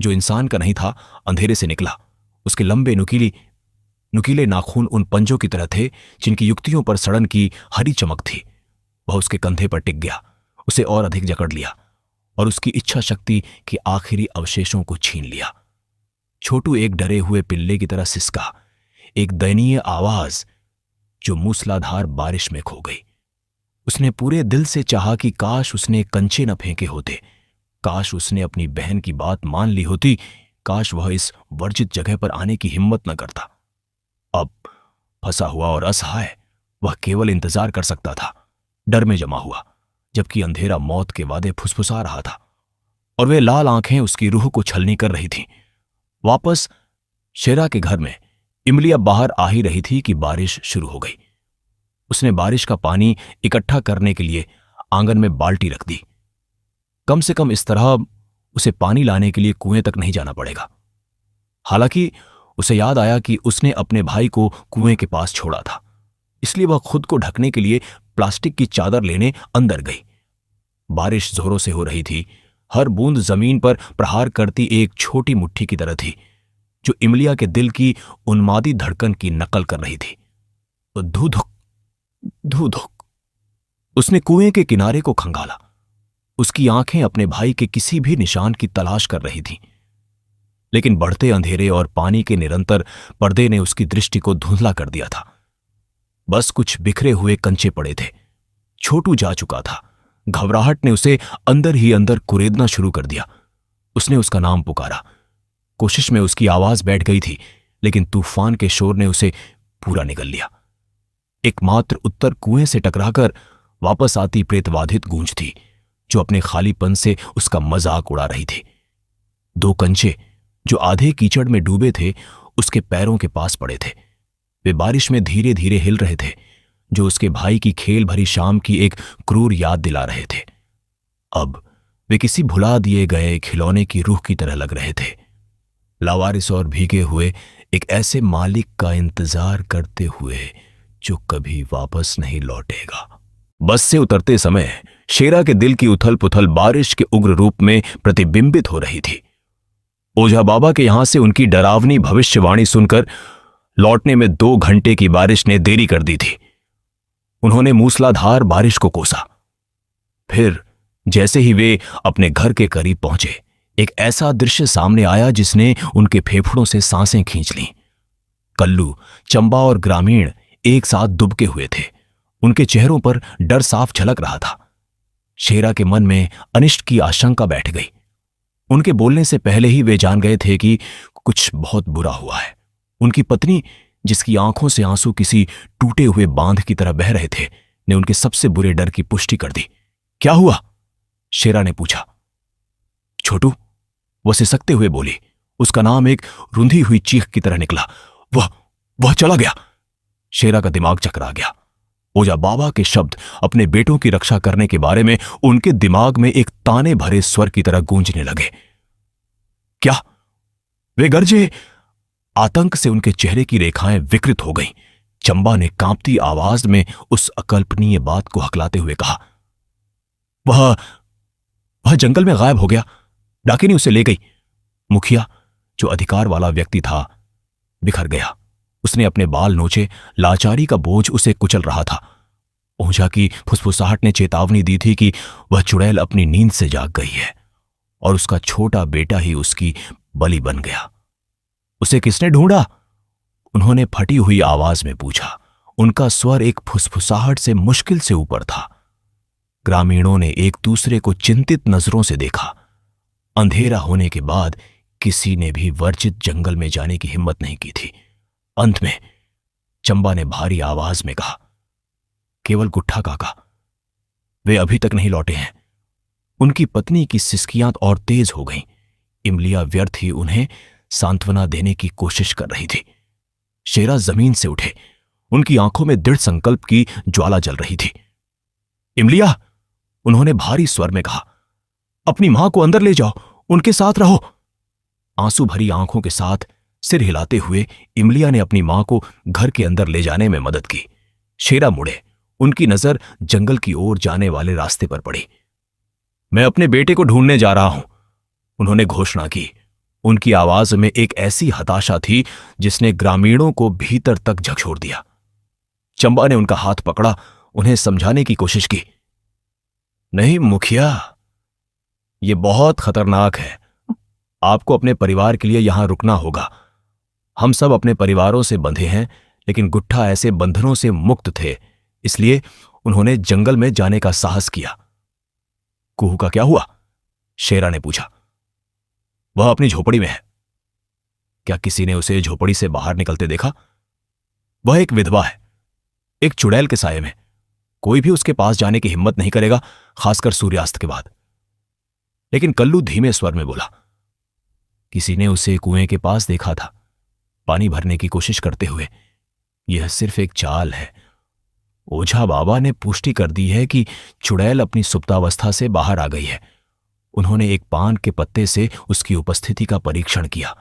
जो इंसान का नहीं था अंधेरे से निकला। उसके लंबे नुकीले नाखून उन पंजों की तरह थे जिनकी युक्तियों पर सड़न की हरी चमक थी। वह उसके कंधे पर टिक गया, उसे और अधिक जकड़ लिया और उसकी इच्छा शक्ति के आखिरी अवशेषों को छीन लिया। छोटू एक डरे हुए पिल्ले की तरह सिसका, एक दयनीय आवाज जो मूसलाधार बारिश में खो गई। उसने पूरे दिल से चाहा कि काश उसने कंचे न फेंके होते, काश उसने अपनी बहन की बात मान ली होती, काश वह इस वर्जित जगह पर आने की हिम्मत न करता। अब फंसा हुआ और असहाय वह केवल इंतजार कर सकता था, डर में जमा हुआ, जबकि अंधेरा मौत के वादे फुसफुसा रहा था और वे लाल आंखें उसकी रूह को छलनी कर रही थीं। वापस शेरा के घर में इमलिया बाहर आ ही रही थी कि बारिश शुरू हो गई। उसने बारिश का पानी इकट्ठा करने के लिए आंगन में बाल्टी रख दी। कम से कम इस तरह उसे पानी लाने के लिए कुएं तक नहीं जाना पड़ेगा। हालांकि उसे याद आया कि उसने अपने भाई को कुएं के पास छोड़ा था, इसलिए वह खुद को ढकने के लिए प्लास्टिक की चादर लेने अंदर गई। बारिश जोरों से हो रही थी, हर बूंद जमीन पर प्रहार करती एक छोटी मुट्ठी की तरह थी जो इमलिया के दिल की उन्मादी धड़कन की नकल कर रही थी। धू-धुक, धू-धुक। उसने कुएं के किनारे को खंगाला। उसकी आंखें अपने भाई के किसी भी निशान की तलाश कर रही थीं, लेकिन बढ़ते अंधेरे और पानी के निरंतर पर्दे ने उसकी दृष्टि को धुंधला कर दिया था। बस कुछ बिखरे हुए कंचे पड़े थे। छोटू जा चुका था। घबराहट ने उसे अंदर ही अंदर कुरेदना शुरू कर दिया। उसने उसका नाम पुकारा। कोशिश में उसकी आवाज बैठ गई थी, लेकिन तूफान के शोर ने उसे पूरा निगल लिया। एकमात्र उत्तर कुएं से टकराकर वापस आती प्रेतवाधित गूंज थी जो अपने खालीपन से उसका मजाक उड़ा रही थी। दो कंचे जो आधे कीचड़ में डूबे थे उसके पैरों के पास पड़े थे। वे बारिश में धीरे धीरे हिल रहे थे, जो उसके भाई की खेल भरी शाम की एक क्रूर याद दिला रहे थे। अब वे किसी भुला दिए गए खिलौने की रूह की तरह लग रहे थे, लावारिस और भीगे हुए एक ऐसे मालिक का इंतजार करते हुए जो कभी वापस नहीं लौटेगा। बस से उतरते समय शेरा के दिल की उथल पुथल बारिश के उग्र रूप में प्रतिबिंबित हो रही थी। ओझा बाबा के यहां से उनकी डरावनी भविष्यवाणी सुनकर लौटने में 2 घंटे की बारिश ने देरी कर दी थी। उन्होंने मूसलाधार बारिश को कोसा। फिर जैसे ही वे अपने घर के करीब पहुंचे, एक ऐसा दृश्य सामने आया जिसने उनके फेफड़ों से सांसें खींच लीं। कल्लू, चंबा और ग्रामीण एक साथ दुबके हुए थे। उनके चेहरों पर डर साफ झलक रहा था। शेरा के मन में अनिष्ट की आशंका बैठ गई। उनके बोलने से पहले ही वे जान गए थे कि कुछ बहुत बुरा हुआ है। उनकी पत्नी, जिसकी आंखों से आंसू किसी टूटे हुए बांध की तरह बह रहे थे, ने उनके सबसे बुरे डर की पुष्टि कर दी। क्या हुआ? शेरा ने पूछा। छोटू, वह सिसकते हुए बोली। उसका नाम एक रुंधी हुई चीख की तरह निकला। वह चला गया। शेरा का दिमाग चकरा गया। ओझा बाबा के शब्द अपने बेटों की रक्षा करने के बारे में उनके दिमाग में एक ताने भरे स्वर की तरह गूंजने लगे। क्या? वे गरजे। आतंक से उनके चेहरे की रेखाएं विकृत हो गईं। चंबा ने कांपती आवाज में उस अकल्पनीय बात को हकलाते हुए कहा, वह जंगल में गायब हो गया। डाकिनी उसे ले गई। मुखिया, जो अधिकार वाला व्यक्ति था, बिखर गया। उसने अपने बाल नोचे। लाचारी का बोझ उसे कुचल रहा था। ओझा की फुसफुसाहट ने चेतावनी दी थी कि वह चुड़ैल अपनी नींद से जाग गई है और उसका छोटा बेटा ही उसकी बलि बन गया। उसे किसने ढूंढा? उन्होंने फटी हुई आवाज में पूछा। उनका स्वर एक फुसफुसाहट से मुश्किल से ऊपर था। ग्रामीणों ने एक दूसरे को चिंतित नजरों से देखा। अंधेरा होने के बाद किसी ने भी वर्जित जंगल में जाने की हिम्मत नहीं की थी। अंत में चंबा ने भारी आवाज में कहा, केवल गुट्ठा काका। वे अभी तक नहीं लौटे हैं। उनकी पत्नी की सिसकियां और तेज हो गईं। इमलिया व्यर्थ ही उन्हें सांत्वना देने की कोशिश कर रही थी। शेरा जमीन से उठे। उनकी आंखों में दृढ़ संकल्प की ज्वाला जल रही थी। इमलिया, उन्होंने भारी स्वर में कहा, अपनी मां को अंदर ले जाओ, उनके साथ रहो। आंसू भरी आंखों के साथ सिर हिलाते हुए इमलिया ने अपनी मां को घर के अंदर ले जाने में मदद की। शेरा मुड़े। उनकी नजर जंगल की ओर जाने वाले रास्ते पर पड़ी। मैं अपने बेटे को ढूंढने जा रहा हूं, उन्होंने घोषणा की। उनकी आवाज में एक ऐसी हताशा थी जिसने ग्रामीणों को भीतर तक झकझोर दिया। चंबा ने उनका हाथ पकड़ा, उन्हें समझाने की कोशिश की। नहीं मुखिया, यह बहुत खतरनाक है। आपको अपने परिवार के लिए यहां रुकना होगा। हम सब अपने परिवारों से बंधे हैं, लेकिन गुट्ठा ऐसे बंधनों से मुक्त थे, इसलिए उन्होंने जंगल में जाने का साहस किया। कुहू का क्या हुआ? शेरा ने पूछा। वह अपनी झोपड़ी में है। क्या किसी ने उसे झोपड़ी से बाहर निकलते देखा? वह एक विधवा है, एक चुड़ैल के साये में। कोई भी उसके पास जाने की हिम्मत नहीं करेगा, खासकर सूर्यास्त के बाद। लेकिन कल्लू धीमे स्वर में बोला, किसी ने उसे कुएं के पास देखा था, पानी भरने की कोशिश करते हुए। यह सिर्फ एक चाल है। ओझा बाबा ने पुष्टि कर दी है कि चुड़ैल अपनी सुप्तावस्था से बाहर आ गई है। उन्होंने एक पान के पत्ते से उसकी उपस्थिति का परीक्षण किया।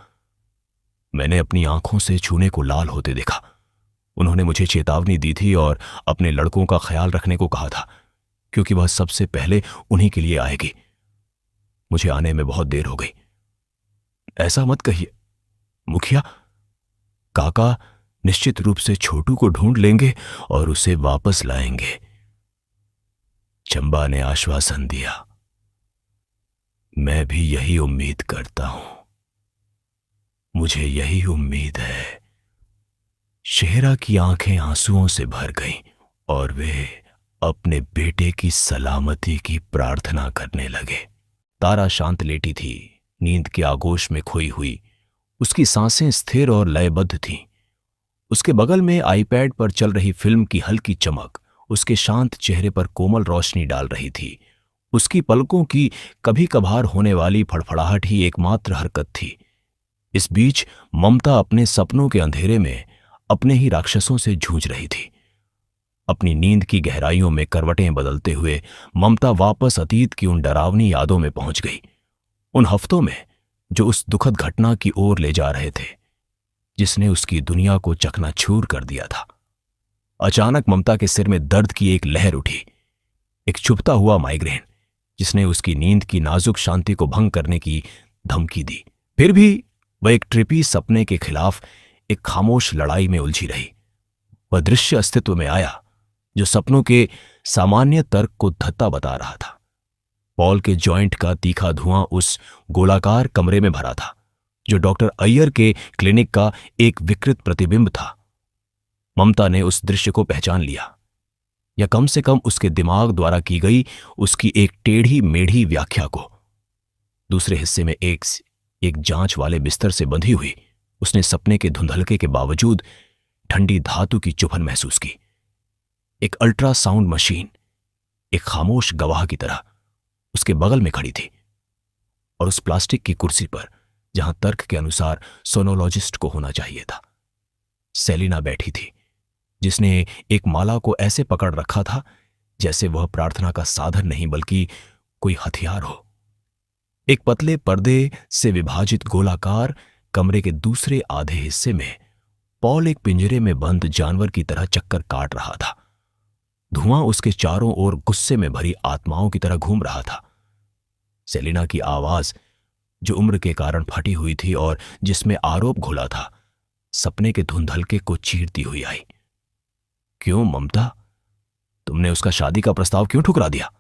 मैंने अपनी आंखों से छूने को लाल होते देखा। उन्होंने मुझे चेतावनी दी थी और अपने लड़कों का ख्याल रखने को कहा था, क्योंकि वह सबसे पहले उन्हीं के लिए आएगी। मुझे आने में बहुत देर हो गई। ऐसा मत कहिए मुखिया, काका निश्चित रूप से छोटू को ढूंढ लेंगे और उसे वापस लाएंगे। चंबा ने आश्वासन दिया। मैं भी यही उम्मीद करता हूं। मुझे यही उम्मीद है। शेरा की आंखें आंसुओं से भर गईं और वे अपने बेटे की सलामती की प्रार्थना करने लगे। तारा शांत लेटी थी, नींद के आगोश में खोई हुई। उसकी सांसें स्थिर और लयबद्ध थीं। उसके बगल में आईपैड पर चल रही फिल्म की हल्की चमक उसके शांत चेहरे पर कोमल रोशनी डाल रही थी। उसकी पलकों की कभी कभार होने वाली फड़फड़ाहट ही एकमात्र हरकत थी। इस बीच ममता अपने सपनों के अंधेरे में अपने ही राक्षसों से जूझ रही थी। अपनी नींद की गहराइयों में करवटें बदलते हुए ममता वापस अतीत की उन डरावनी यादों में पहुंच गई, उन हफ्तों में जो उस दुखद घटना की ओर ले जा रहे थे जिसने उसकी दुनिया को चकनाचूर कर दिया था। अचानक ममता के सिर में दर्द की एक लहर उठी, एक चुभता हुआ माइग्रेन जिसने उसकी नींद की नाजुक शांति को भंग करने की धमकी दी। फिर भी वह एक ट्रिपी सपने के खिलाफ एक खामोश लड़ाई में उलझी रही। वह दृश्य अस्तित्व में आया जो सपनों के सामान्य तर्क को धत्ता बता रहा था। पॉल के जॉइंट का तीखा धुआं उस गोलाकार कमरे में भरा था जो डॉक्टर अय्यर के क्लिनिक का एक विकृत प्रतिबिंब था। ममता ने उस दृश्य को पहचान लिया, या कम से कम उसके दिमाग द्वारा की गई उसकी एक टेढ़ी मेढ़ी व्याख्या को। दूसरे हिस्से में एक जांच वाले बिस्तर से बंधी हुई उसने सपने के धुंधलके के बावजूद ठंडी धातु की चुभन महसूस की। एक अल्ट्रासाउंड मशीन एक खामोश गवाह की तरह उसके बगल में खड़ी थी, और उस प्लास्टिक की कुर्सी पर जहां तर्क के अनुसार सोनोलॉजिस्ट को होना चाहिए था, सेलिना बैठी थी, जिसने एक माला को ऐसे पकड़ रखा था जैसे वह प्रार्थना का साधन नहीं बल्कि कोई हथियार हो। एक पतले पर्दे से विभाजित गोलाकार कमरे के दूसरे आधे हिस्से में पॉल एक पिंजरे में बंद जानवर की तरह चक्कर काट रहा था। धुआं उसके चारों ओर गुस्से में भरी आत्माओं की तरह घूम रहा था। सेलिना की आवाज, जो उम्र के कारण फटी हुई थी और जिसमें आरोप घुला था, सपने के धुंधलके को चीरती हुई आई। क्यों ममता, तुमने उसका शादी का प्रस्ताव क्यों ठुकरा दिया?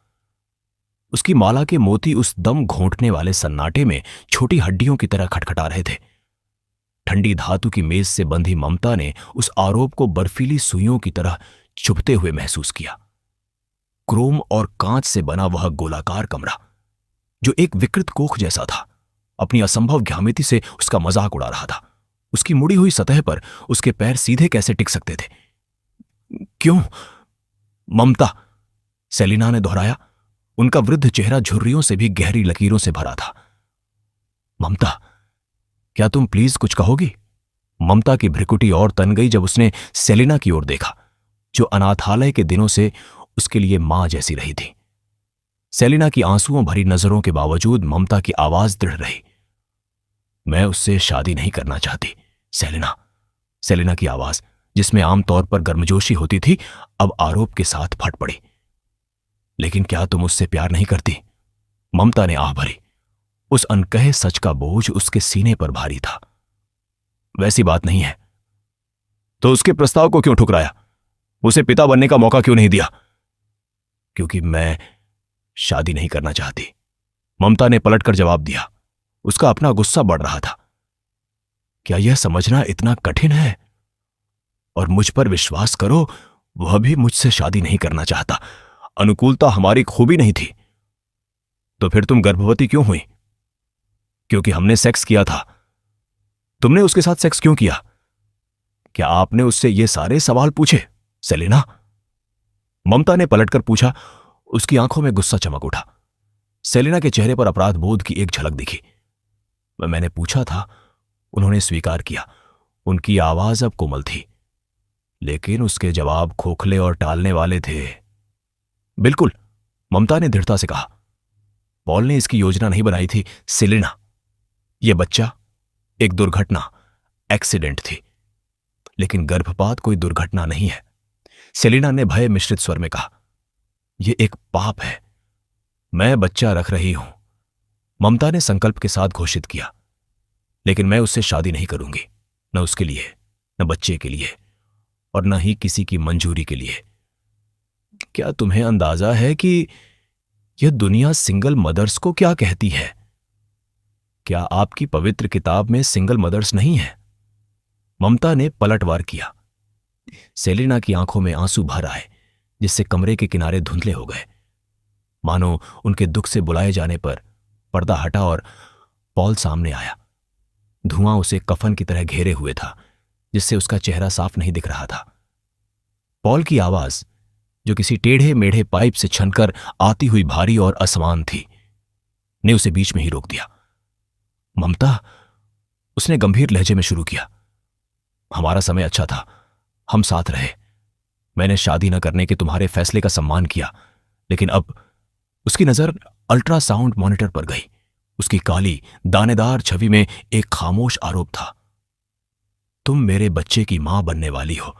उसकी माला के मोती उस दम घोंटने वाले सन्नाटे में छोटी हड्डियों की तरह खटखटा रहे थे। ठंडी धातु की मेज से बंधी ममता ने उस आरोप को बर्फीली सुइयों की तरह चुभते हुए महसूस किया। क्रोम और कांच से बना वह गोलाकार कमरा, जो एक विकृत कोख जैसा था, अपनी असंभव ज्यामिति से उसका मजाक उड़ा रहा था। उसकी मुड़ी हुई सतह पर उसके पैर सीधे कैसे टिक सकते थे? क्यों ममता, सेलिना ने दोहराया। उनका वृद्ध चेहरा झुर्रियों से भी गहरी लकीरों से भरा था। ममता, क्या तुम प्लीज कुछ कहोगी? ममता की भ्रिकुटी और तन गई जब उसने सेलिना की ओर देखा, जो अनाथालय के दिनों से उसके लिए मां जैसी रही थी। सेलिना की आंसुओं भरी नजरों के बावजूद ममता की आवाज दृढ़ रही। मैं उससे शादी नहीं करना चाहती, सेलिना। सेलिना की आवाज, जिसमें आमतौर पर गर्मजोशी होती थी, अब आरोप के साथ फट पड़ी। लेकिन क्या तुम उससे प्यार नहीं करती? ममता ने आह भरी। उस अनकहे सच का बोझ उसके सीने पर भारी था। वैसी बात नहीं है। तो उसके प्रस्ताव को क्यों ठुकराया? उसे पिता बनने का मौका क्यों नहीं दिया? क्योंकि मैं शादी नहीं करना चाहती, ममता ने पलटकर जवाब दिया। उसका अपना गुस्सा बढ़ रहा था। क्या यह समझना इतना कठिन है? और मुझ पर विश्वास करो, वह भी मुझसे शादी नहीं करना चाहता। अनुकूलता हमारी खूबी नहीं थी। तो फिर तुम गर्भवती क्यों हुई? क्योंकि हमने सेक्स किया था। तुमने उसके साथ सेक्स क्यों किया? क्या आपने उससे ये सारे सवाल पूछे, सेलिना? ममता ने पलटकर पूछा। उसकी आंखों में गुस्सा चमक उठा। सेलिना के चेहरे पर अपराध बोध की एक झलक दिखी। मैंने पूछा था, उन्होंने स्वीकार किया। उनकी आवाज अब कोमल थी, लेकिन उसके जवाब खोखले और टालने वाले थे। बिल्कुल, ममता ने दृढ़ता से कहा। पॉल ने इसकी योजना नहीं बनाई थी, सेलिना। यह बच्चा एक दुर्घटना, एक्सीडेंट थी। लेकिन गर्भपात कोई दुर्घटना नहीं है, सेलिना ने भय मिश्रित स्वर में कहा। यह एक पाप है। मैं बच्चा रख रही हूं, ममता ने संकल्प के साथ घोषित किया। लेकिन मैं उससे शादी नहीं करूंगी, न उसके लिए, न बच्चे के लिए, और न ही किसी की मंजूरी के लिए। क्या तुम्हें अंदाजा है कि यह दुनिया सिंगल मदर्स को क्या कहती है? क्या आपकी पवित्र किताब में सिंगल मदर्स नहीं है? ममता ने पलटवार किया। सेलिना की आंखों में आंसू भर आए, जिससे कमरे के किनारे धुंधले हो गए। मानो उनके दुख से बुलाए जाने पर पर्दा हटा और पॉल सामने आया। धुआं उसे कफन की तरह घेरे हुए था, जिससे उसका चेहरा साफ नहीं दिख रहा था। पॉल की आवाज, जो किसी टेढ़े मेढ़े पाइप से छनकर आती हुई भारी और असमान थी, ने उसे बीच में ही रोक दिया। ममता, उसने गंभीर लहजे में शुरू किया। हमारा समय अच्छा था, हम साथ रहे। मैंने शादी न करने के तुम्हारे फैसले का सम्मान किया, लेकिन अब। उसकी नजर अल्ट्रासाउंड मॉनिटर पर गई। उसकी काली दानेदार छवि में एक खामोश आरोप था। तुम मेरे बच्चे की मां बनने वाली हो।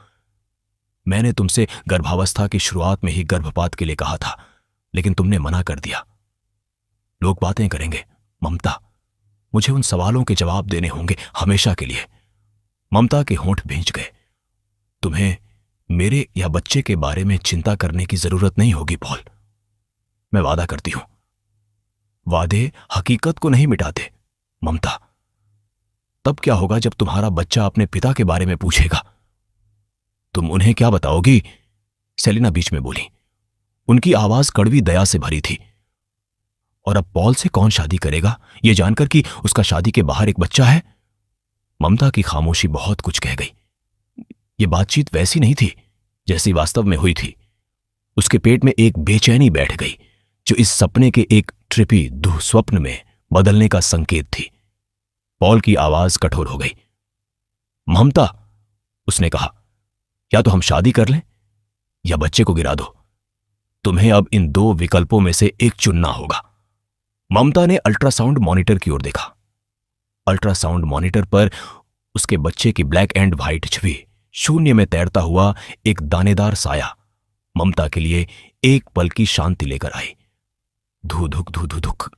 मैंने तुमसे गर्भावस्था की शुरुआत में ही गर्भपात के लिए कहा था, लेकिन तुमने मना कर दिया। लोग बातें करेंगे, ममता। मुझे उन सवालों के जवाब देने होंगे हमेशा के लिए। ममता के होंठ भींच गए। तुम्हें मेरे या बच्चे के बारे में चिंता करने की जरूरत नहीं होगी, पॉल। मैं वादा करती हूं। वादे हकीकत को नहीं मिटाते, ममता। तब क्या होगा जब तुम्हारा बच्चा अपने पिता के बारे में पूछेगा? तुम उन्हें क्या बताओगी? सेलिना बीच में बोली। उनकी आवाज कड़वी दया से भरी थी। और अब पॉल से कौन शादी करेगा, यह जानकर कि उसका शादी के बाहर एक बच्चा है? ममता की खामोशी बहुत कुछ कह गई। यह बातचीत वैसी नहीं थी जैसी वास्तव में हुई थी। उसके पेट में एक बेचैनी बैठ गई, जो इस सपने के एक ट्रिपी दुःस्वप्न में बदलने का संकेत थी। पॉल की आवाज कठोर हो गई। ममता, उसने कहा, या तो हम शादी कर लें या बच्चे को गिरा दो। तुम्हें अब इन दो विकल्पों में से एक चुनना होगा। ममता ने अल्ट्रासाउंड मॉनिटर की ओर देखा। अल्ट्रासाउंड मॉनिटर पर उसके बच्चे की ब्लैक एंड व्हाइट छवि, शून्य में तैरता हुआ एक दानेदार साया, ममता के लिए एक पल की शांति लेकर आई। धू-धुक धू-धुक,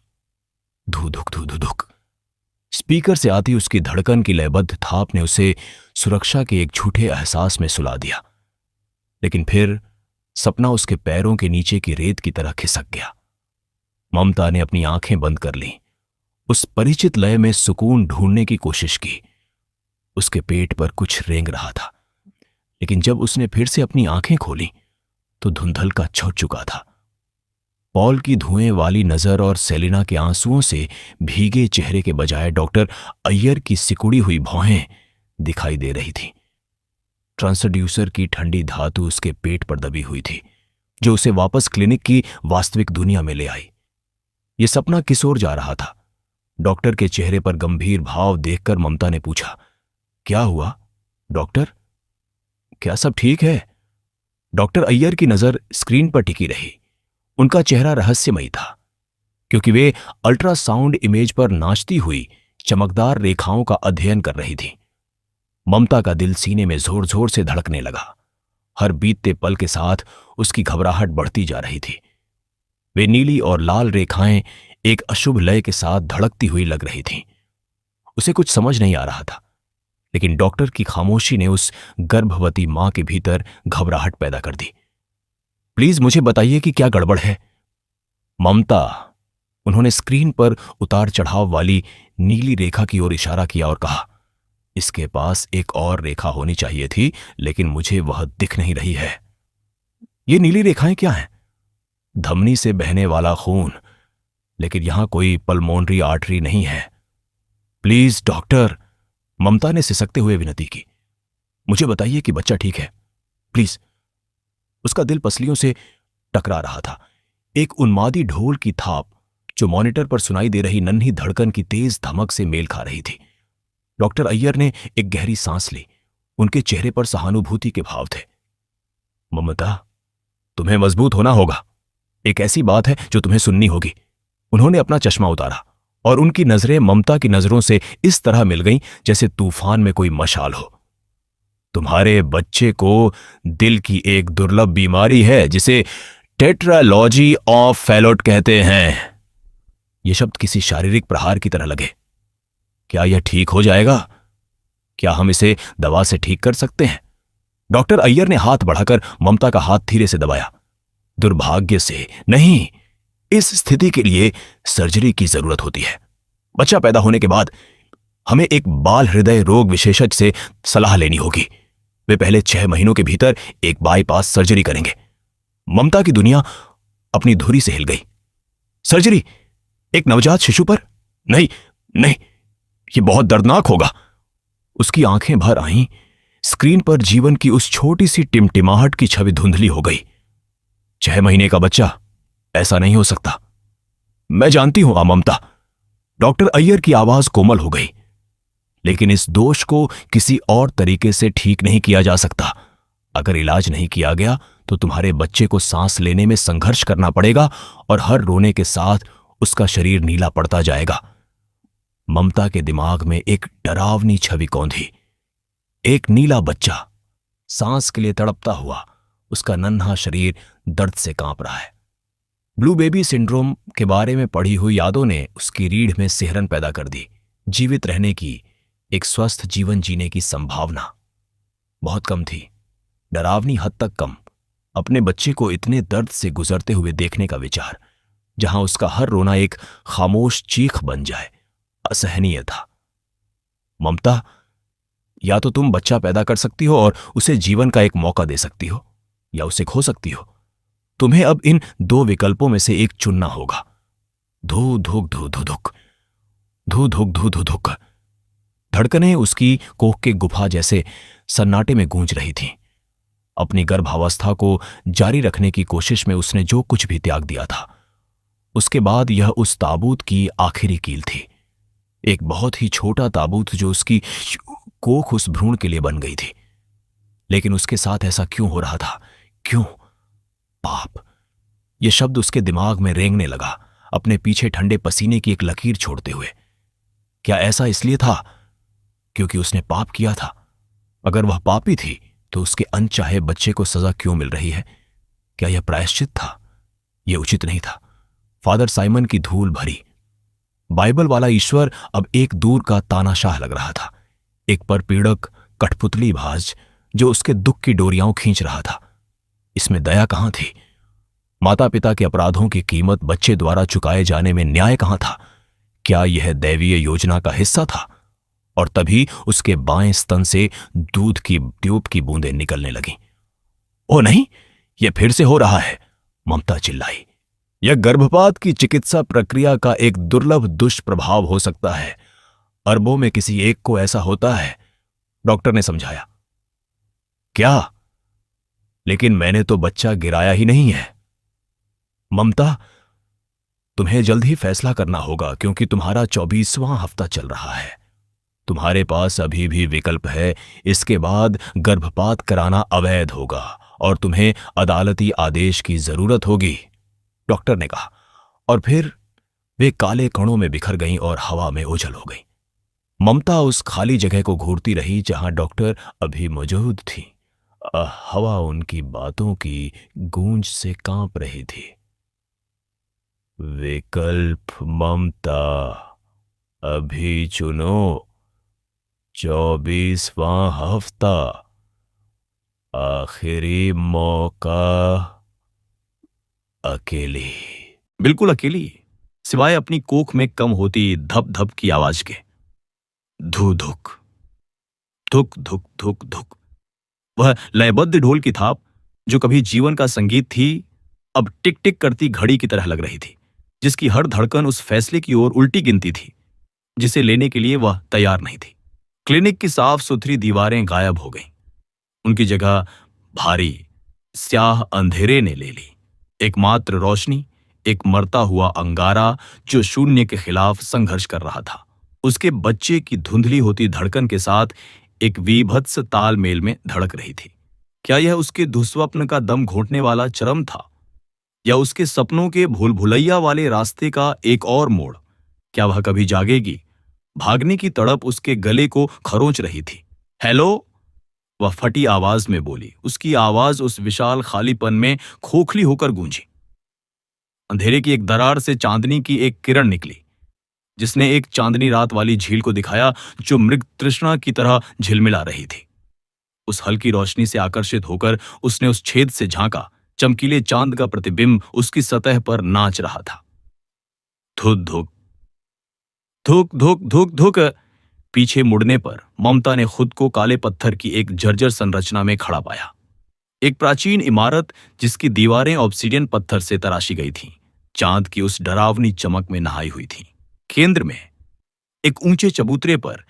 धू-धुक धू-धुक। स्पीकर से आती उसकी धड़कन की लयबद्ध थाप ने उसे सुरक्षा के एक झूठे एहसास में सुला दिया। लेकिन फिर सपना उसके पैरों के नीचे की रेत की तरह खिसक गया। ममता ने अपनी आंखें बंद कर लीं। उस परिचित लय में सुकून ढूंढने की कोशिश की। उसके पेट पर कुछ रेंग रहा था, लेकिन जब उसने फिर से अपनी आंखें खोली तो धुंधल का छुट चुका था। पॉल की धुएं वाली नजर और सेलिना के आंसुओं से भीगे चेहरे के बजाय डॉक्टर अय्यर की सिकुड़ी हुई भौहें दिखाई दे रही थी। ट्रांसड्यूसर की ठंडी धातु उसके पेट पर दबी हुई थी, जो उसे वापस क्लिनिक की वास्तविक दुनिया में ले आई। यह सपना किस ओर जा रहा था? डॉक्टर के चेहरे पर गंभीर भाव देखकर ममता ने पूछा, क्या हुआ डॉक्टर? क्या सब ठीक है? डॉक्टर अय्यर की नजर स्क्रीन पर टिकी रही। उनका चेहरा रहस्यमयी था, क्योंकि वे अल्ट्रासाउंड इमेज पर नाचती हुई चमकदार रेखाओं का अध्ययन कर रही थी। ममता का दिल सीने में जोर जोर से धड़कने लगा। हर बीतते पल के साथ उसकी घबराहट बढ़ती जा रही थी। वे नीली और लाल रेखाएं एक अशुभ लय के साथ धड़कती हुई लग रही थीं। उसे कुछ समझ नहीं आ रहा था, लेकिन डॉक्टर की खामोशी ने उस गर्भवती मां के भीतर घबराहट पैदा कर दी। प्लीज मुझे बताइए कि क्या गड़बड़ है। ममता, उन्होंने स्क्रीन पर उतार चढ़ाव वाली नीली रेखा की ओर इशारा किया और कहा, इसके पास एक और रेखा होनी चाहिए थी, लेकिन मुझे वह दिख नहीं रही है। ये नीली रेखाएं क्या हैं? धमनी से बहने वाला खून, लेकिन यहां कोई पल्मोनरी आर्टरी नहीं है। प्लीज डॉक्टर, ममता ने सिसकते हुए विनती की, मुझे बताइए कि बच्चा ठीक है, प्लीज। उसका दिल पसलियों से टकरा रहा था। एक उन्मादी ढोल की थाप जो मॉनिटर पर सुनाई दे रही नन्ही धड़कन की तेज धमक से मेल खा रही थी। डॉक्टर अय्यर ने एक गहरी सांस ली। उनके चेहरे पर सहानुभूति के भाव थे। ममता, तुम्हें मजबूत होना होगा। एक ऐसी बात है जो तुम्हें सुननी होगी। उन्होंने अपना चश्मा उतारा और उनकी नजरें ममता की नजरों से इस तरह मिल गईं जैसे तूफान में कोई मशाल हो। तुम्हारे बच्चे को दिल की एक दुर्लभ बीमारी है जिसे टेट्रालॉजी ऑफ फैलोट कहते हैं। यह शब्द किसी शारीरिक प्रहार की तरह लगे। क्या यह ठीक हो जाएगा? क्या हम इसे दवा से ठीक कर सकते हैं? डॉक्टर अय्यर ने हाथ बढ़ाकर ममता का हाथ धीरे से दबाया। दुर्भाग्य से नहीं, इस स्थिति के लिए सर्जरी की जरूरत होती है। बच्चा पैदा होने के बाद हमें एक बाल हृदय रोग विशेषज्ञ से सलाह लेनी होगी। वे पहले 6 महीनों के भीतर एक बाईपास सर्जरी करेंगे। ममता की दुनिया अपनी धुरी से हिल गई। सर्जरी एक नवजात शिशु पर? नहीं नहीं, यह बहुत दर्दनाक होगा। उसकी आंखें भर आईं। स्क्रीन पर जीवन की उस छोटी सी टिमटिमाहट की छवि धुंधली हो गई। 6 महीने का बच्चा? ऐसा नहीं हो सकता। मैं जानती हूं ममता। डॉक्टर अय्यर की आवाज कोमल हो गई। लेकिन इस दोष को किसी और तरीके से ठीक नहीं किया जा सकता। अगर इलाज नहीं किया गया तो तुम्हारे बच्चे को सांस लेने में संघर्ष करना पड़ेगा और हर रोने के साथ उसका शरीर नीला पड़ता जाएगा। ममता के दिमाग में एक डरावनी छवि कौंधी। एक नीला बच्चा सांस के लिए तड़पता हुआ, उसका नन्हा शरीर दर्द से कांप रहा है। ब्लू बेबी सिंड्रोम के बारे में पढ़ी हुई यादों ने उसकी रीढ़ में सिहरन पैदा कर दी। जीवित रहने की, एक स्वस्थ जीवन जीने की संभावना बहुत कम थी, डरावनी हद तक कम। अपने बच्चे को इतने दर्द से गुजरते हुए देखने का विचार, जहां उसका हर रोना एक खामोश चीख बन जाए, असहनीय था। ममता, या तो तुम बच्चा पैदा कर सकती हो और उसे जीवन का एक मौका दे सकती हो, या उसे खो सकती हो। तुम्हें अब इन 2 विकल्पों में से एक चुनना होगा। धू धुक धू धु धुक, धू धुक धू धु धुक। धड़कनें उसकी कोख के गुफा जैसे सन्नाटे में गूंज रही थीं। अपनी गर्भावस्था को जारी रखने की कोशिश में उसने जो कुछ भी त्याग दिया था, उसके बाद यह उस ताबूत की आखिरी कील थी। एक बहुत ही छोटा ताबूत जो उसकी कोख उस भ्रूण के लिए बन गई थी। लेकिन उसके साथ ऐसा क्यों हो रहा था? क्यों? पाप। यह शब्द उसके दिमाग में रेंगने लगा, अपने पीछे ठंडे पसीने की एक लकीर छोड़ते हुए। क्या ऐसा इसलिए था क्योंकि उसने पाप किया था? अगर वह पापी थी तो उसके अनचाहे बच्चे को सजा क्यों मिल रही है? क्या यह प्रायश्चित था? यह उचित नहीं था। फादर साइमन की धूल भरी बाइबल वाला ईश्वर अब एक दूर का तानाशाह लग रहा था, एक परपीड़क कठपुतली भाज जो उसके दुख की डोरियां खींच रहा था। इसमें दया कहां थी? माता पिता के अपराधों की कीमत बच्चे द्वारा चुकाए जाने में न्याय कहां था? क्या यह दैवीय योजना का हिस्सा था? और तभी उसके बाएं स्तन से दूध की ट्यूब की बूंदें निकलने लगीं। ओ नहीं, यह फिर से हो रहा है, ममता चिल्लाई। यह गर्भपात की चिकित्सा प्रक्रिया का एक दुर्लभ दुष्प्रभाव हो सकता है। अरबों में किसी एक को ऐसा होता है, डॉक्टर ने समझाया। क्या? लेकिन मैंने तो बच्चा गिराया ही नहीं है। ममता, तुम्हें जल्द ही फैसला करना होगा क्योंकि तुम्हारा 24वां हफ्ता चल रहा है। तुम्हारे पास अभी भी विकल्प है। इसके बाद गर्भपात कराना अवैध होगा और तुम्हें अदालती आदेश की जरूरत होगी, डॉक्टर ने कहा। और फिर वे काले कणों में बिखर गईं और हवा में ओझल हो गईं। ममता उस खाली जगह को घूरती रही जहां डॉक्टर अभी मौजूद थी। हवा उनकी बातों की गूंज से कांप रही थी। विकल्प ममता, अभी चुनो। 24वां हफ्ता, आखिरी मौका। अकेली, बिल्कुल अकेली, सिवाय अपनी कोख में कम होती धप धप की आवाज के। धू धुक धुक धुक धुक धुक। वह लयबद्ध ढोल की थाप, जो कभी जीवन का संगीत थी, अब टिक टिक करती घड़ी की तरह लग रही थी, जिसकी हर धड़कन उस फैसले की ओर उल्टी गिनती थी जिसे लेने के लिए वह तैयार नहीं थी। क्लिनिक की साफ सुथरी दीवारें गायब हो गईं। उनकी जगह भारी स्याह अंधेरे ने ले ली। एकमात्र रोशनी एक मरता हुआ अंगारा जो शून्य के खिलाफ संघर्ष कर रहा था। उसके बच्चे की धुंधली होती धड़कन के साथ एक वीभत्स तालमेल में धड़क रही थी। क्या यह उसके दुस्वप्न का दम घोंटने वाला चरम था, या उसके सपनों के भूल भुलैया वाले रास्ते का एक और मोड़? क्या वह कभी जागेगी? भागने की तड़प उसके गले को खरोंच रही थी। हेलो, वह फटी आवाज में बोली। उसकी आवाज उस विशाल खालीपन में खोखली होकर गूंजी। अंधेरे की एक दरार से चांदनी की एक किरण निकली, जिसने एक चांदनी रात वाली झील को दिखाया जो मृग तृष्णा की तरह झिलमिला रही थी। उस हल्की रोशनी से आकर्षित होकर उसने उस छेद से झांका। चमकीले चांद का प्रतिबिंब उसकी सतह पर नाच रहा था। धुक धुक धुक धुक धुक धुक। पीछे मुड़ने पर ममता ने खुद को काले पत्थर की एक जर्जर संरचना में खड़ा पाया। एक प्राचीन इमारत जिसकी दीवारें ऑब्सीडियन पत्थर से तराशी गई थीं, चांद की उस डरावनी चमक में नहाई हुई थी। केंद्र में एक ऊंचे चबूतरे पर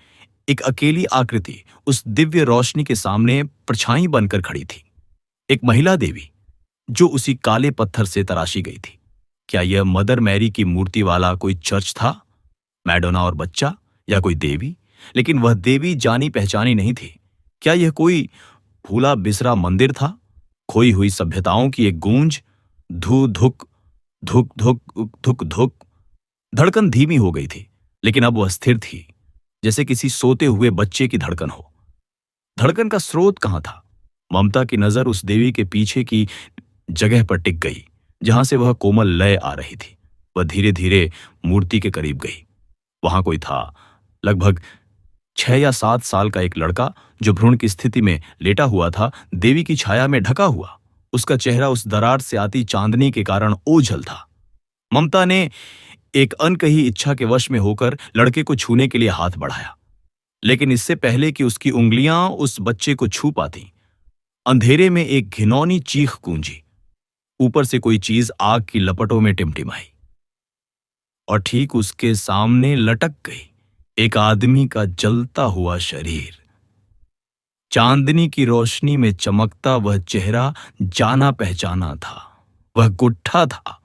एक अकेली आकृति उस दिव्य रोशनी के सामने परछाई बनकर खड़ी थी। एक महिला देवी जो उसी काले पत्थर से तराशी गई थी। क्या यह मदर मैरी की मूर्ति वाला कोई चर्च था, मैडोना और बच्चा, या कोई देवी? लेकिन वह देवी जानी पहचानी नहीं थी। क्या यह कोई भूला बिसरा मंदिर था, खोई हुई सभ्यताओं की एक गूंज? धू धुक धुक धुक धुक धुक। धड़कन धीमी हो गई थी, लेकिन अब वह स्थिर थी, जैसे किसी सोते हुए बच्चे की धड़कन हो। धड़कन का स्रोत कहां था? ममता की नजर उस देवी के पीछे की जगह पर टिक गई जहां से वह कोमल लय आ रही थी। वह धीरे धीरे मूर्ति के करीब गई। वहां कोई था, लगभग 6 या 7 साल का एक लड़का जो भ्रूण की स्थिति में लेटा हुआ था, देवी की छाया में ढका हुआ। उसका चेहरा उस दरार से आती चांदनी के कारण ओझल था। ममता ने एक अनकही इच्छा के वश में होकर लड़के को छूने के लिए हाथ बढ़ाया, लेकिन इससे पहले कि उसकी उंगलियां उस बच्चे को छू पाती, अंधेरे में एक घिनौनी चीख गूंजी। ऊपर से कोई चीज आग की लपटों में टिमटिमाई और ठीक उसके सामने लटक गई एक आदमी का जलता हुआ शरीर। चांदनी की रोशनी में चमकता वह चेहरा जाना पहचाना था। वह गुट्ठा था।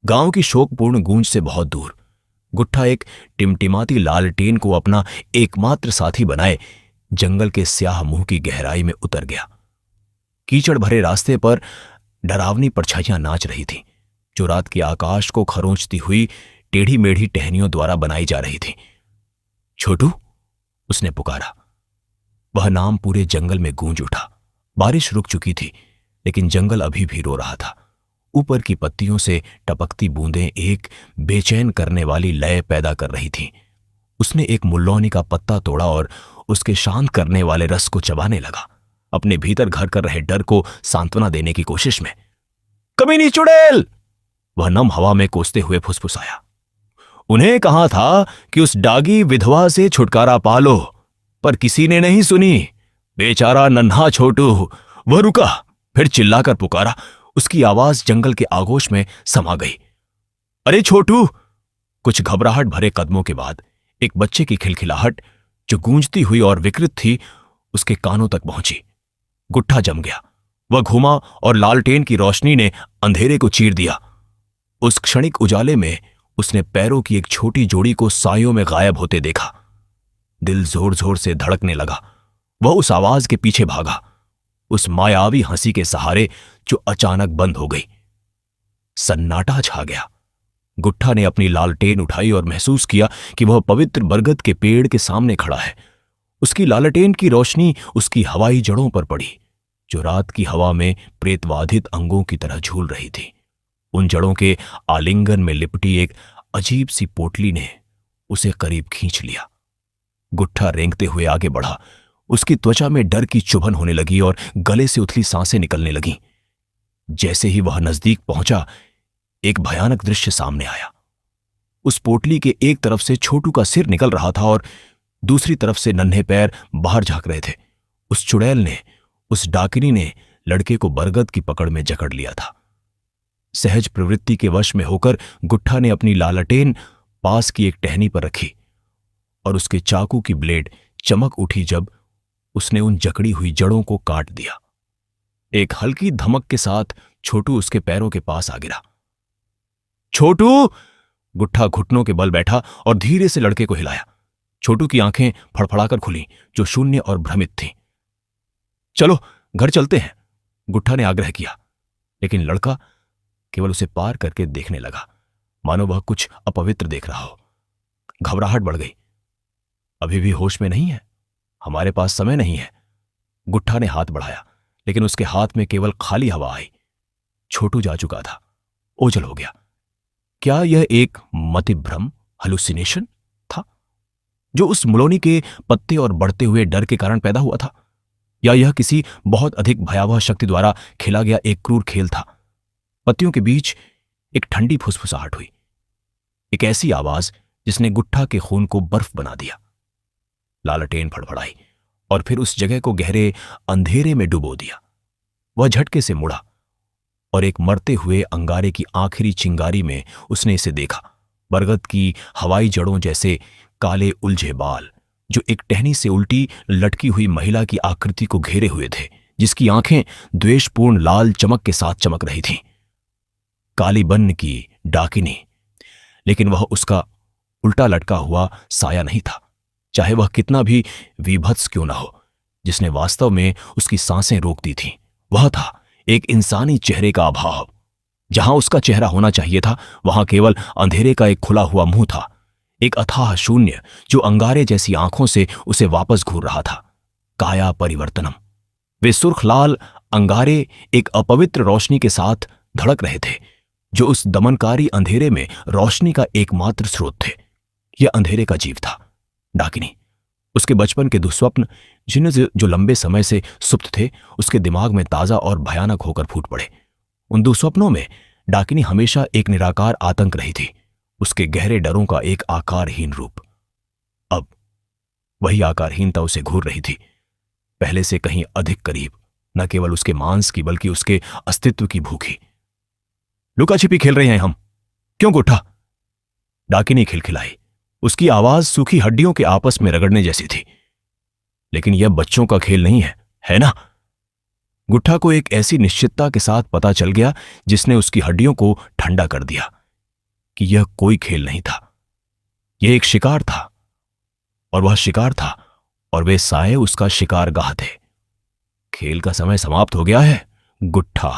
गांव की शोकपूर्ण गूंज से बहुत दूर गुट्ठा एक टिमटिमाती लालटेन को अपना एकमात्र साथी बनाए जंगल के स्याह मुंह की गहराई में उतर गया। कीचड़ भरे रास्ते पर डरावनी परछाइयां नाच रही थीं, जो रात के आकाश को खरोंचती हुई टेढ़ी मेढ़ी टहनियों द्वारा बनाई जा रही थीं। छोटू, उसने पुकारा। वह नाम पूरे जंगल में गूंज उठा। बारिश रुक चुकी थी, लेकिन जंगल अभी भी रो रहा था। ऊपर की पत्तियों से टपकती बूंदें एक बेचैन करने वाली लय पैदा कर रही थीं। उसने एक मुल्लौनी का पत्ता तोड़ा और उसके शांत करने वाले रस को चबाने लगा, अपने भीतर घर कर रहे डर को सांत्वना देने की कोशिश में। कमीनी चुड़ैल, वह नम हवा में कोसते हुए फुसफुसाया। उन्हें कहा था कि उस डागी विधवा से छुटकारा पालो, पर किसी ने नहीं सुनी। बेचारा नन्हा छोटू। वह रुका, फिर चिल्लाकर पुकारा। उसकी आवाज जंगल के आगोश में समा गई। अरे छोटू! कुछ घबराहट भरे कदमों के बाद एक बच्चे की खिलखिलाहट, जो गूंजती हुई और विकृत थी, उसके कानों तक पहुंची। गुट्ठा जम गया। वह घूमा और लालटेन की रोशनी ने अंधेरे को चीर दिया। उस क्षणिक उजाले में उसने पैरों की एक छोटी जोड़ी को सायों में गायब होते देखा। दिल जोर जोर से धड़कने लगा। वह उस आवाज के पीछे भागा, उस मायावी हंसी के सहारे जो अचानक बंद हो गई। सन्नाटा छा गया। गुट्ठा ने अपनी लालटेन उठाई और महसूस किया कि वह पवित्र बरगद के पेड़ के सामने खड़ा है। उसकी लालटेन की रोशनी उसकी हवाई जड़ों पर पड़ी, जो रात की हवा में प्रेतवाधित अंगों की तरह झूल रही थी। उन जड़ों के आलिंगन में लिपटी एक अजीब सी पोटली ने उसे करीब खींच लिया। गुट्ठा रेंगते हुए आगे बढ़ा। उसकी त्वचा में डर की चुभन होने लगी और गले से उथली सांसें निकलने लगीं। जैसे ही वह नजदीक पहुंचा, एक भयानक दृश्य सामने आया। उस पोटली के एक तरफ से छोटू का सिर निकल रहा था और दूसरी तरफ से नन्हे पैर बाहर झांक रहे थे। उस चुड़ैल ने, उस डाकिनी ने लड़के को बरगद की पकड़ में जकड़ लिया था। सहज प्रवृत्ति के वश में होकर गुट्ठा ने अपनी लालटेन पास की एक टहनी पर रखी और उसके चाकू की ब्लेड चमक उठी जब उसने उन जकड़ी हुई जड़ों को काट दिया। एक हल्की धमक के साथ छोटू उसके पैरों के पास आ गिरा। छोटू! गुट्ठा घुटनों के बल बैठा और धीरे से लड़के को हिलाया। छोटू की आंखें फड़फड़ाकर खुलीं, जो शून्य और भ्रमित थीं। चलो घर चलते हैं, गुट्ठा ने आग्रह किया, लेकिन लड़का केवल उसे पार करके देखने लगा, मानो वह कुछ अपवित्र देख रहा हो। घबराहट बढ़ गई। अभी भी होश में नहीं है, हमारे पास समय नहीं है। गुट्ठा ने हाथ बढ़ाया, लेकिन उसके हाथ में केवल खाली हवा आई। छोटू जा चुका था, ओझल हो गया। क्या यह एक मतिभ्रम, हेलुसिनेशन था, जो उस मुलोनी के पत्ते और बढ़ते हुए डर के कारण पैदा हुआ था, या यह किसी बहुत अधिक भयावह शक्ति द्वारा खेला गया एक क्रूर खेल था? पत्तियों के बीच एक ठंडी फुसफुसाहट हुई, एक ऐसी आवाज जिसने गुट्ठा के खून को बर्फ बना दिया। लालटेन फड़फड़ाई और फिर उस जगह को गहरे अंधेरे में डुबो दिया। वह झटके से मुड़ा और एक मरते हुए अंगारे की आखिरी चिंगारी में उसने इसे देखा। बरगद की हवाई जड़ों जैसे काले उलझे बाल, जो एक टहनी से उल्टी लटकी हुई महिला की आकृति को घेरे हुए थे, जिसकी आंखें द्वेषपूर्ण लाल चमक के साथ चमक रही थीं। काली बन्न की डाकिनी, लेकिन वह उसका उल्टा लटका हुआ साया नहीं था, चाहे वह कितना भी विभत्स क्यों न हो, जिसने वास्तव में उसकी सांसें रोक दी थीं। वह था एक इंसानी चेहरे का अभाव। जहां उसका चेहरा होना चाहिए था, वहां केवल अंधेरे का एक खुला हुआ मुंह था, एक अथाह शून्य जो अंगारे जैसी आंखों से उसे वापस घूर रहा था। काया परिवर्तनम। वे सुर्ख लाल अंगारे एक अपवित्र रोशनी के साथ धड़क रहे थे, जो उस दमनकारी अंधेरे में रोशनी का एकमात्र स्रोत थे। यह अंधेरे का जीव था डाकिनी। उसके बचपन के दुस्वप्न, जिन्हें जो लंबे समय से सुप्त थे, उसके दिमाग में ताजा और भयानक होकर फूट पड़े। उन दुस्वप्नों में डाकिनी हमेशा एक निराकार आतंक रही थी, उसके गहरे डरों का एक आकारहीन रूप। अब वही आकारहीनता उसे घूर रही थी, पहले से कहीं अधिक करीब, न केवल उसके मांस की बल्कि उसके अस्तित्व की भूखी। लुका छिपी खेल रहे हैं हम, क्यों गुट्ठा? डाकिनी खिलखिलाई। उसकी आवाज सूखी हड्डियों के आपस में रगड़ने जैसी थी। लेकिन यह बच्चों का खेल नहीं है, है ना? गुट्ठा को एक ऐसी निश्चितता के साथ पता चल गया जिसने उसकी हड्डियों को ठंडा कर दिया कि यह कोई खेल नहीं था, यह एक शिकार था, और वह शिकार था और वे साए उसका शिकारगाह थे। खेल का समय समाप्त हो गया है, गुट्ठा।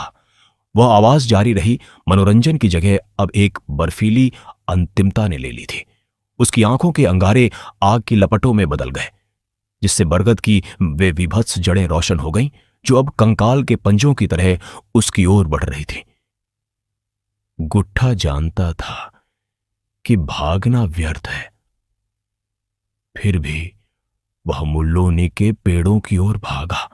वह आवाज जारी रही। मनोरंजन की जगह अब एक बर्फीली अंतिमता ने ले ली थी। उसकी आंखों के अंगारे आग की लपटों में बदल गए, जिससे बरगद की वे विभत्स जड़ें रोशन हो गईं, जो अब कंकाल के पंजों की तरह उसकी ओर बढ़ रही थी। गुट्ठा जानता था कि भागना व्यर्थ है, फिर भी वह मुल्लोनी के पेड़ों की ओर भागा।